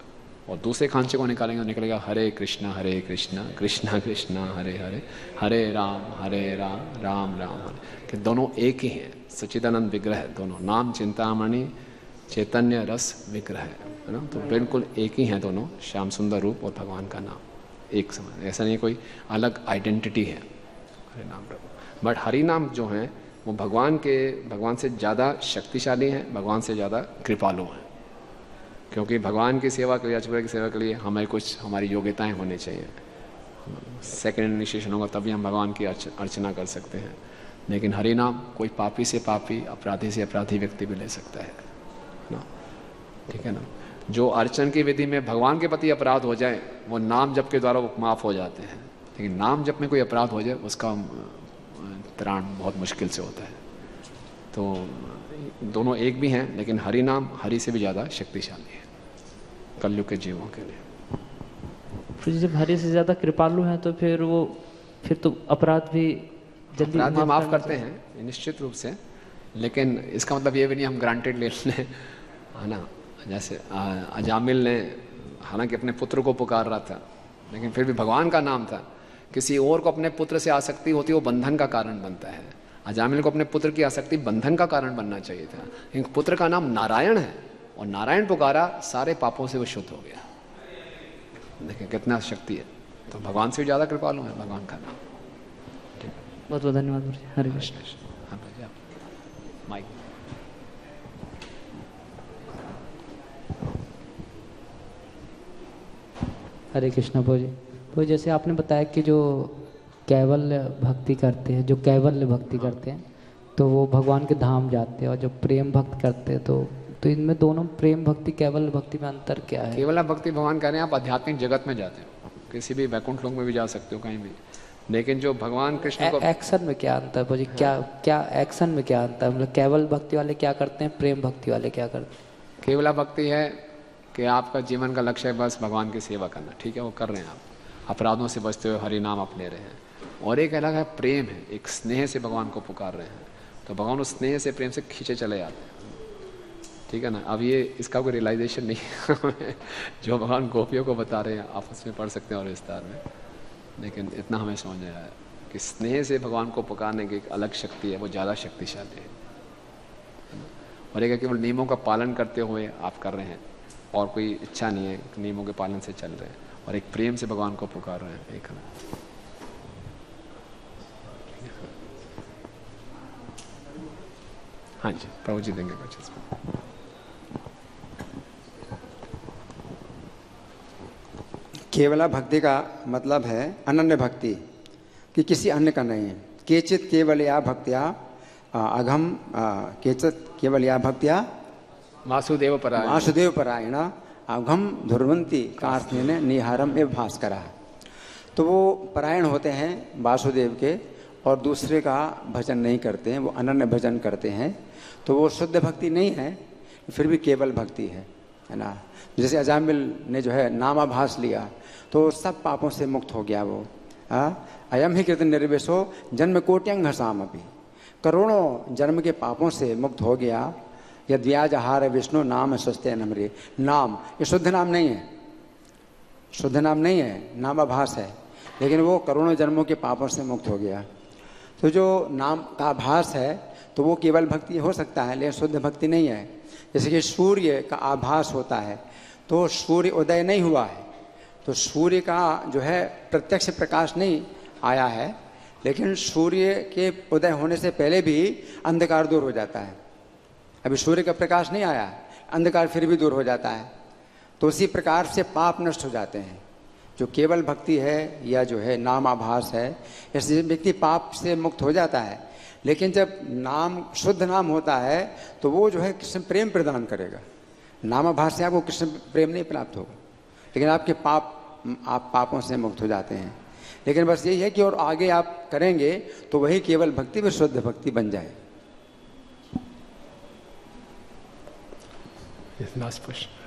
और दूसरे खांचे को निकालेंगे तो निकलेगा हरे कृष्णा कृष्णा कृष्णा हरे हरे, हरे राम राम राम हरे, कि दोनों एक ही हैं, सच्चिदानंद विग्रह है दोनों, नाम चिंतामणि चैतन्य रस विग्रह है ना, तो बिल्कुल एक ही हैं दोनों, श्याम सुंदर रूप और भगवान का नाम एक समान, ऐसा नहीं कोई अलग आइडेंटिटी है हरे नाम प्रभु। बट हरि नाम जो है वो भगवान से ज़्यादा शक्तिशाली हैं, भगवान से ज़्यादा कृपालु हैं, क्योंकि भगवान की सेवा के लिए, अचूर्य की सेवा के लिए हमें कुछ हमारी योग्यताएं होनी चाहिए। सेकंड इनिशिएशन होगा तभी हम भगवान की अर्चना कर सकते हैं, लेकिन हरि नाम कोई पापी से पापी, अपराधी से अपराधी व्यक्ति भी ले सकता है ना, ठीक है ना। जो अर्चन की विधि में भगवान के प्रति अपराध हो जाए वो नाम जप के द्वारा वो माफ़ हो जाते हैं, लेकिन नाम जप में कोई अपराध हो जाए उसका त्राण बहुत मुश्किल से होता है। तो दोनों एक भी हैं, लेकिन हरि नाम हरि से भी ज़्यादा शक्तिशाली है कलयुग के जीवों के लिए। फिर जब हरि से ज़्यादा कृपालु हैं तो फिर तो अपराध भी जल्दी माफ़ करते हैं निश्चित रूप से, लेकिन इसका मतलब ये भी नहीं हम ग्रांटेड ले लें, है ना। जैसे अजामिल ने हालांकि अपने पुत्र को पुकार रहा था, लेकिन फिर भी भगवान का नाम था, किसी और को अपने पुत्र से आसक्ति होती है वो बंधन का कारण बनता है। अजामिल को अपने पुत्र की आसक्ति बंधन का कारण बनना चाहिए था, लेकिन पुत्र का नाम नारायण है और नारायण पुकारा, सारे पापों से वो शुद्ध हो गया। देखिए कितना शक्ति है, तो भगवान से भी ज़्यादा कृपालु है भगवान का नाम। बहुत बहुत धन्यवाद। हरे कृष्ण। हाँ भैया माइक। हरे कृष्ण प्रभु जी। तो जैसे आपने बताया कि जो कैवल्य भक्ति करते हैं, तो वो भगवान के धाम जाते हैं, और जो प्रेम भक्त करते हैं तो तो इनमें दोनों प्रेम भक्ति केवल भक्ति में अंतर क्या है? केवल भक्ति भगवान कह रहे हैं आप आध्यात्मिक जगत में जाते हो, किसी भी वैकुंठ लोक में भी जा सकते हो कहीं भी, लेकिन जो भगवान कृष्ण को एक्शन में क्या अंतर है? क्या एक्शन में क्या अंतर है? मतलब केवल भक्ति वाले क्या करते हैं, प्रेम भक्ति वाले क्या करते हैं? केवला भक्ति है कि आपका जीवन का लक्ष्य है बस भगवान की सेवा करना, ठीक है, वो कर रहे हैं, आप अपराधों से बचते हुए हरि नाम अपने रहे हैं। और एक अलग है प्रेम है, एक स्नेह से भगवान को पुकार रहे हैं, तो भगवान उस स्नेह से प्रेम से खींचे चले जाते हैं, ठीक है ना। अब ये इसका कोई रियलाइजेशन नहीं है जो भगवान गोपियों को बता रहे हैं, आपस में पढ़ सकते हैं और विस्तार में, लेकिन इतना हमें समझ आया है कि स्नेह से भगवान को पुकारने की एक अलग शक्ति है, वो ज़्यादा शक्तिशाली है। और एक केवल नियमों का पालन करते हुए आप कर रहे हैं और कोई इच्छा नहीं है, नियमों के पालन से चल रहे हैं, और एक प्रेम से भगवान को पुकार रहे हैं, एक हाँ जी प्रभु जी देंगे कुछ इसमें। केवला भक्ति का मतलब है अनन्य भक्ति, कि किसी अन्य का नहीं है। केचित केवलया भक्त्या अघम केचित केवलया भक्त्या वासुदेव परायण अघम ध्रुवंती कार्त्स्नेन निहारम एवं भास्करा। तो वो परायण होते हैं वासुदेव के और दूसरे का भजन नहीं करते हैं, वो अनन्य भजन करते हैं, तो वो शुद्ध भक्ति नहीं है, फिर भी केवल भक्ति है ना। जैसे अजामिल ने जो है नामाभास लिया तो सब पापों से मुक्त हो गया वो। अयम ही कृत निर्वेशो जन्म कोट्यंग घसाम अभी, करोड़ों जन्म के पापों से मुक्त हो गया। यद व्याजहार विष्णु नाम स्वस्थ नमरे, नाम ये शुद्ध नाम नहीं है, शुद्ध नाम नहीं है, नामाभास है, लेकिन वो करोड़ों जन्मों के पापों से मुक्त हो गया। तो जो नाम का आभास है तो वो केवल भक्ति हो सकता है, लेकिन शुद्ध भक्ति नहीं है। जैसे कि सूर्य का आभास होता है तो सूर्य उदय नहीं हुआ है, तो सूर्य का जो है प्रत्यक्ष प्रकाश नहीं आया है, लेकिन सूर्य के उदय होने से पहले भी अंधकार दूर हो जाता है। अभी सूर्य का प्रकाश नहीं आया, अंधकार फिर भी दूर हो जाता है। तो उसी प्रकार से पाप नष्ट हो जाते हैं। जो केवल भक्ति है या जो है नाम आभास है, ऐसे व्यक्ति पाप से मुक्त हो जाता है, लेकिन जब नाम शुद्ध नाम होता है तो वो जो है कृष्ण प्रेम प्रदान करेगा। नामाभास से आपको कृष्ण प्रेम नहीं प्राप्त होगा, लेकिन आपके आप पापों से मुक्त हो जाते हैं। लेकिन बस यही है कि और आगे आप करेंगे तो वही केवल भक्ति भी शुद्ध भक्ति बन जाए। Last question.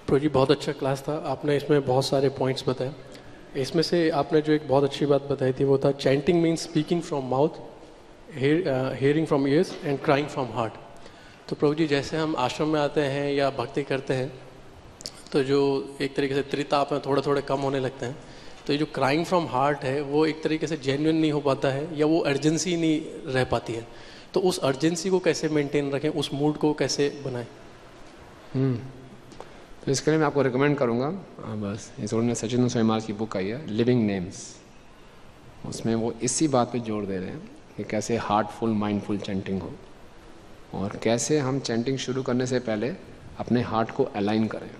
प्रभु जी बहुत अच्छा क्लास था, आपने इसमें बहुत सारे पॉइंट्स बताए। इसमें से आपने जो एक बहुत अच्छी बात बताई थी वो था chanting means speaking from mouth, hearing from years and crying from heart. तो प्रभु जी जैसे हम आश्रम में आते हैं या भक्ति करते हैं तो जो एक तरीके से त्रिताप में थोड़े थोड़े कम होने लगते हैं, तो ये जो क्राइंग फ्रॉम हार्ट है वो एक तरीके से जेन्युइन नहीं हो पाता है या वो अर्जेंसी नहीं रह पाती है। तो उस अर्जेंसी को कैसे मेंटेन रखें, उस मूड को कैसे बनाएं? तो इसके लिए मैं आपको रिकमेंड करूँगा, बस इस ने सचिन स्वामी महाराज की बुक आई है लिविंग नेम्स, उसमें वो इसी बात पे जोर दे रहे हैं कि कैसे हार्टफुल माइंडफुल चैंटिंग हो, और कैसे हम चैंटिंग शुरू करने से पहले अपने हार्ट को अलाइन करें।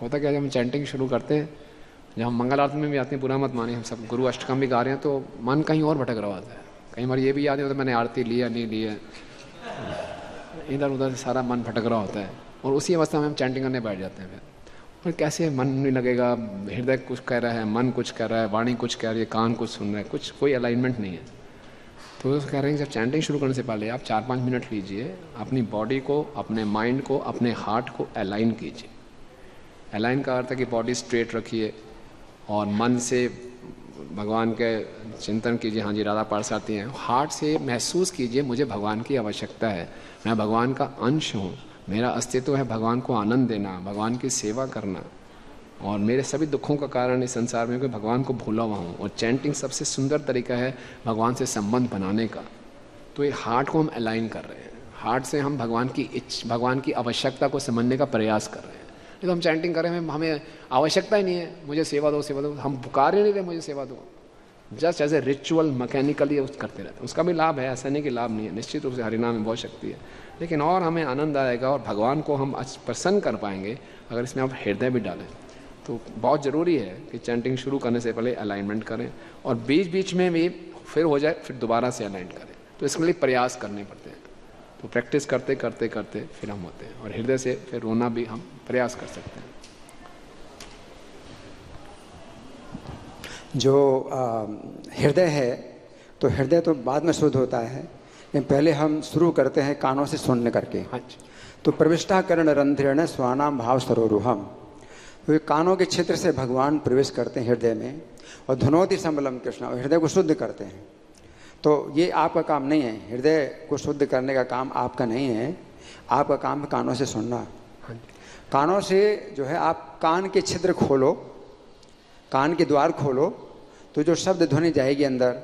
होता क्या, जब हम चैंटिंग शुरू करते हैं, जब हम मंगल आरती में भी आते हैं, बुरा मत मानिए, हम सब गुरु अष्टकम भी गा रहे हैं तो मन कहीं और भटक रहा होता है। कई बार ये भी याद नहीं होता मैंने आरती ली या नहीं ली है, इधर उधर सारा मन भटक रहा होता है, और उसी अवस्था में हम चैंटिंग करने बैठ जाते हैं। फिर और कैसे मन नहीं लगेगा, हृदय कुछ कह रहा है, मन कुछ कह रहा है, वाणी कुछ कह रही है, कान कुछ सुन रहा है, कुछ कोई अलाइनमेंट नहीं है। तो कह रहे हैं जब चैंटिंग शुरू करने से पहले आप 4-5 मिनट लीजिए, अपनी बॉडी को, अपने माइंड को, अपने हार्ट को अलाइन कीजिए। अलाइन का अर्थ है कि बॉडी स्ट्रेट रखिए और मन से भगवान के चिंतन कीजिए, हाँ जी राधा पार्स आती हैं। हार्ट से महसूस कीजिए मुझे भगवान की आवश्यकता है, मैं भगवान का अंश हूँ, मेरा अस्तित्व है भगवान को आनंद देना, भगवान की सेवा करना, और मेरे सभी दुखों का कारण इस संसार में कि भगवान को भूला हुआ हूँ। और चैंटिंग सबसे सुंदर तरीका है भगवान से संबंध बनाने का। तो ये हार्ट को हम अलाइन कर रहे हैं, हार्ट से हम भगवान की आवश्यकता को समझने का प्रयास कर रहे हैं। नहीं तो हम चैंटिंग कर रहे हैं, हमें आवश्यकता ही नहीं है, मुझे सेवा दो सेवा दो, हम पुकार ही नहीं रहे मुझे सेवा दो, just as a ritual mechanically करते रहते हैं। उसका भी लाभ है, ऐसा नहीं कि लाभ नहीं है, निश्चित रूप से हरिनाम में बहुत शक्ति है, लेकिन और हमें आनंद आएगा और भगवान को हम प्रसन्न कर पाएंगे अगर इसमें आप हृदय भी डालें। तो बहुत ज़रूरी है कि चैंटिंग शुरू करने से पहले अलाइनमेंट करें, और बीच बीच में भी फिर हो जाए फिर दोबारा से अलाइन करें। तो इसके लिए प्रयास करने पड़ते हैं, तो प्रैक्टिस करते करते करते फिर हम होते हैं, और हृदय से फिर रोना भी हम प्रयास कर सकते हैं। जो हृदय है, तो हृदय तो बाद में शुद्ध होता है, लेकिन पहले हम शुरू करते हैं कानों से सुनने करके। हाँ जी। तो प्रविष्टा कर्ण रंध्रेण स्वानाम भाव सरोरुहम, तो ये कानों के क्षेत्र से भगवान प्रवेश करते हैं हृदय में, और धुनोति संबलम कृष्ण, और हृदय को शुद्ध करते हैं। तो ये आपका काम नहीं है, हृदय को शुद्ध करने का काम आपका नहीं है, आपका काम है कानों से सुनना। कानों से जो है आप कान के छिद्र खोलो, कान के द्वार खोलो, तो जो शब्द ध्वनि जाएगी अंदर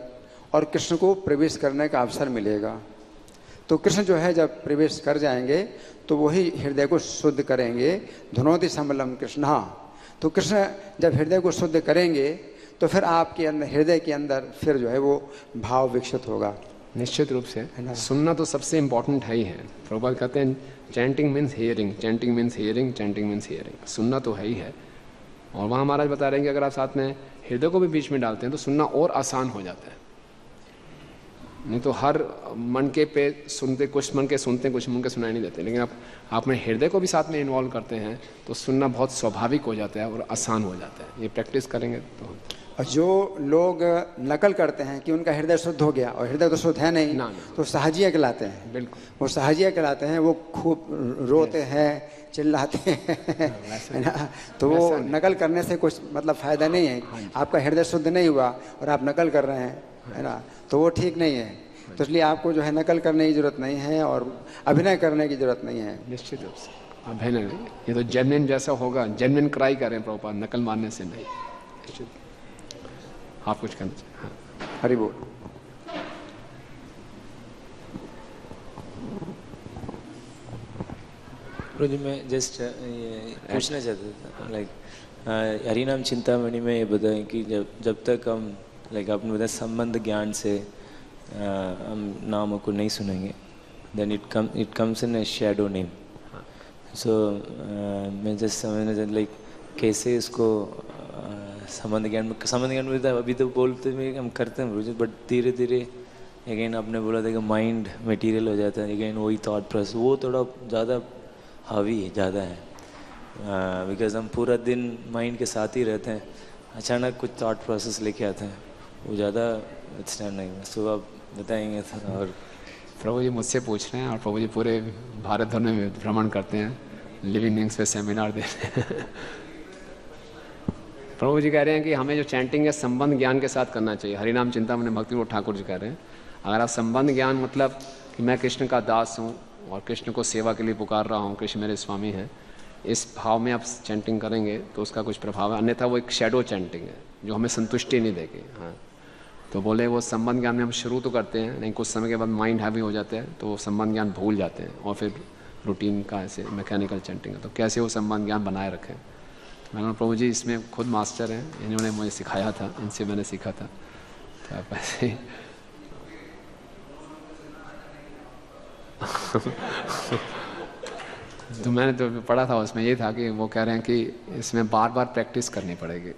और कृष्ण को प्रवेश करने का अवसर मिलेगा। तो कृष्ण जो है जब प्रवेश कर जाएंगे तो वही हृदय को शुद्ध करेंगे। धुनोति संबलम कृष्ण, तो कृष्ण जब हृदय को शुद्ध करेंगे तो फिर आपके अंदर, हृदय के अंदर फिर जो है वो भाव विकसित होगा। निश्चित रूप से सुनना तो सबसे इम्पोर्टेंट है ही है। प्रभुपाद कहते हैं chanting means hearing, chanting means hearing, chanting means hearing. सुनना तो है ही है। और वहाँ महाराज बता रहे हैं कि अगर आप साथ में हृदय को भी बीच में डालते हैं तो सुनना और आसान हो जाता है। नहीं तो हर मन के पे सुनते, कुछ मन के सुनते हैं, कुछ मन के सुनाई नहीं देते, लेकिन आप अपने हृदय को भी साथ में इन्वॉल्व करते हैं तो सुनना बहुत स्वाभाविक हो जाता है और आसान हो जाता है। ये प्रैक्टिस करेंगे तो। और जो लोग नकल करते हैं कि उनका हृदय शुद्ध हो गया, और हृदय तो शुद्ध है नहीं, तो साहजिया कहलाते हैं। बिल्कुल, वो साहजिया कहलाते हैं। वो खूब रोते हैं, चिल्लाते हैं, है ना। तो वो नकल करने से कुछ मतलब फायदा नहीं है। आपका हृदय शुद्ध नहीं हुआ और आप नकल कर रहे हैं, है ना, तो वो ठीक नहीं है। तो इसलिए आपको जो है नकल करने की जरूरत नहीं है और अभिनय करने की जरूरत नहीं है। निश्चित रूप से अभिनय नहीं, ये तो जेन्युइन जैसा होगा, जेन्युइन क्राई करें प्रभुपाद, नकल मारने से नहीं। निश्चित। आप कुछ कहना चाहिए? हाँ, हरि बोल। जी मैं जस्ट पूछना चाहता था, लाइक हरिनाम चिंतामणि में ये बताएं कि जब तक हम लाइक आपने बताया संबंध ज्ञान से हम नामों को नहीं सुनेंगे, then it comes in a shadow name. So मैं जस्ट समझना चाहता लाइक कैसे इसको संबंध ज्ञान में अभी तो बोलते में हम करते हैं, बट धीरे धीरे अगेन आपने बोला था कि माइंड मटेरियल हो जाता है, अगेन वही थॉट प्रोसेस वो थोड़ा ज़्यादा हावी है, ज़्यादा है, बिकॉज हम पूरा दिन माइंड के साथ ही रहते हैं, अचानक कुछ थॉट प्रोसेस लेके आते हैं, वो ज़्यादा स्टैंड नहीं। सुबह आप बताएंगे। और प्रभु जी मुझसे पूछ रहे हैं, और प्रभु जी पूरे भारत भर में भ्रमण करते हैं, लिविंग बीइंग्स पे सेमिनार देते हैं। प्रभु जी कह रहे हैं कि हमें जो चैंटिंग है संबंध ज्ञान के साथ करना चाहिए। हरिनाम चिंतामणि भक्ति विनोद ठाकुर जी कह रहे हैं, अगर आप संबंध ज्ञान मतलब कि मैं कृष्ण का दास हूँ और कृष्ण को सेवा के लिए पुकार रहा हूँ, कृष्ण मेरे स्वामी हैं, इस भाव में आप चैंटिंग करेंगे तो उसका कुछ प्रभाव है। अन्यथा वो एक शैडो चैंटिंग है जो हमें संतुष्टि नहीं देगी। हाँ, तो बोले वो संबंध ज्ञान में हम शुरू तो करते हैं, नहीं कुछ समय के बाद माइंड हैवी हो जाता है तो संबंध ज्ञान भूल जाते हैं और फिर रूटीन का ऐसे मैकेनिकल चैंटिंग है। तो कैसे वो संबंध ज्ञान बनाए रखें? मैंने प्रभु जी इसमें खुद मास्टर हैं, इन्होंने मुझे सिखाया था, इनसे मैंने सीखा था। तो आप ऐसे तो मैंने तो पढ़ा था, उसमें ये था कि वो कह रहे हैं कि इसमें बार बार प्रैक्टिस करनी पड़ेगी।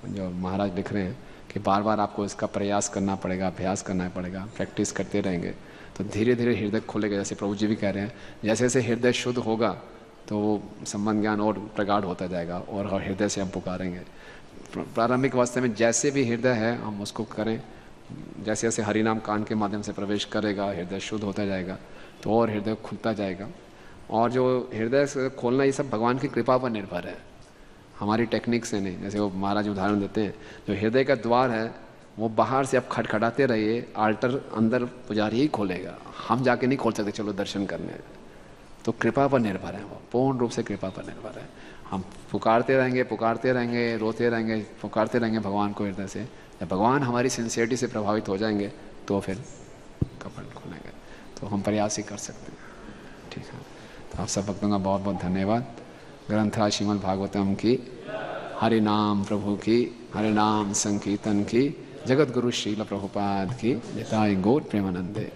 जो महाराज लिख रहे हैं कि बार बार आपको इसका प्रयास करना पड़ेगा, अभ्यास करना पड़ेगा, प्रैक्टिस करते रहेंगे तो धीरे धीरे हृदय खोलेगा। जैसे प्रभु जी भी कह रहे हैं, जैसे जैसे हृदय शुद्ध होगा तो वो संबंध ज्ञान और प्रगाढ़ होता जाएगा और हृदय से हम पुकारेंगे। प्रारंभिक अवस्था में जैसे भी हृदय है हम उसको करें, जैसे जैसे हरिनाम कान के माध्यम से प्रवेश करेगा, हृदय शुद्ध होता जाएगा तो और हृदय खुलता जाएगा। और जो हृदय से खोलना ये सब भगवान की कृपा पर निर्भर है, हमारी टेक्निक से नहीं। जैसे वो महाराज उदाहरण देते हैं, जो हृदय का द्वार है वो बाहर से आप खटखटाते रहिए, आल्टर अंदर पुजारी ही खोलेगा, हम जाके नहीं खोल सकते चलो दर्शन करने। तो कृपा पर निर्भर है, वो पूर्ण रूप से कृपा पर निर्भर है। हम पुकारते रहेंगे, रोते रहेंगे, पुकारते रहेंगे भगवान को हृदय से। जब भगवान हमारी सिंसियरिटी से प्रभावित हो जाएंगे तो फिर कपट खोलेंगे। तो हम प्रयास ही कर सकते हैं। ठीक है, तो आप सब भक्तों का बहुत बहुत धन्यवाद। ग्रंथराज श्रीमद् भागवतम की, हरि नाम प्रभु की, हरि नाम संकीर्तन की, जगत गुरु श्रील प्रभुपाद की, निताय गौर प्रेमानंदे।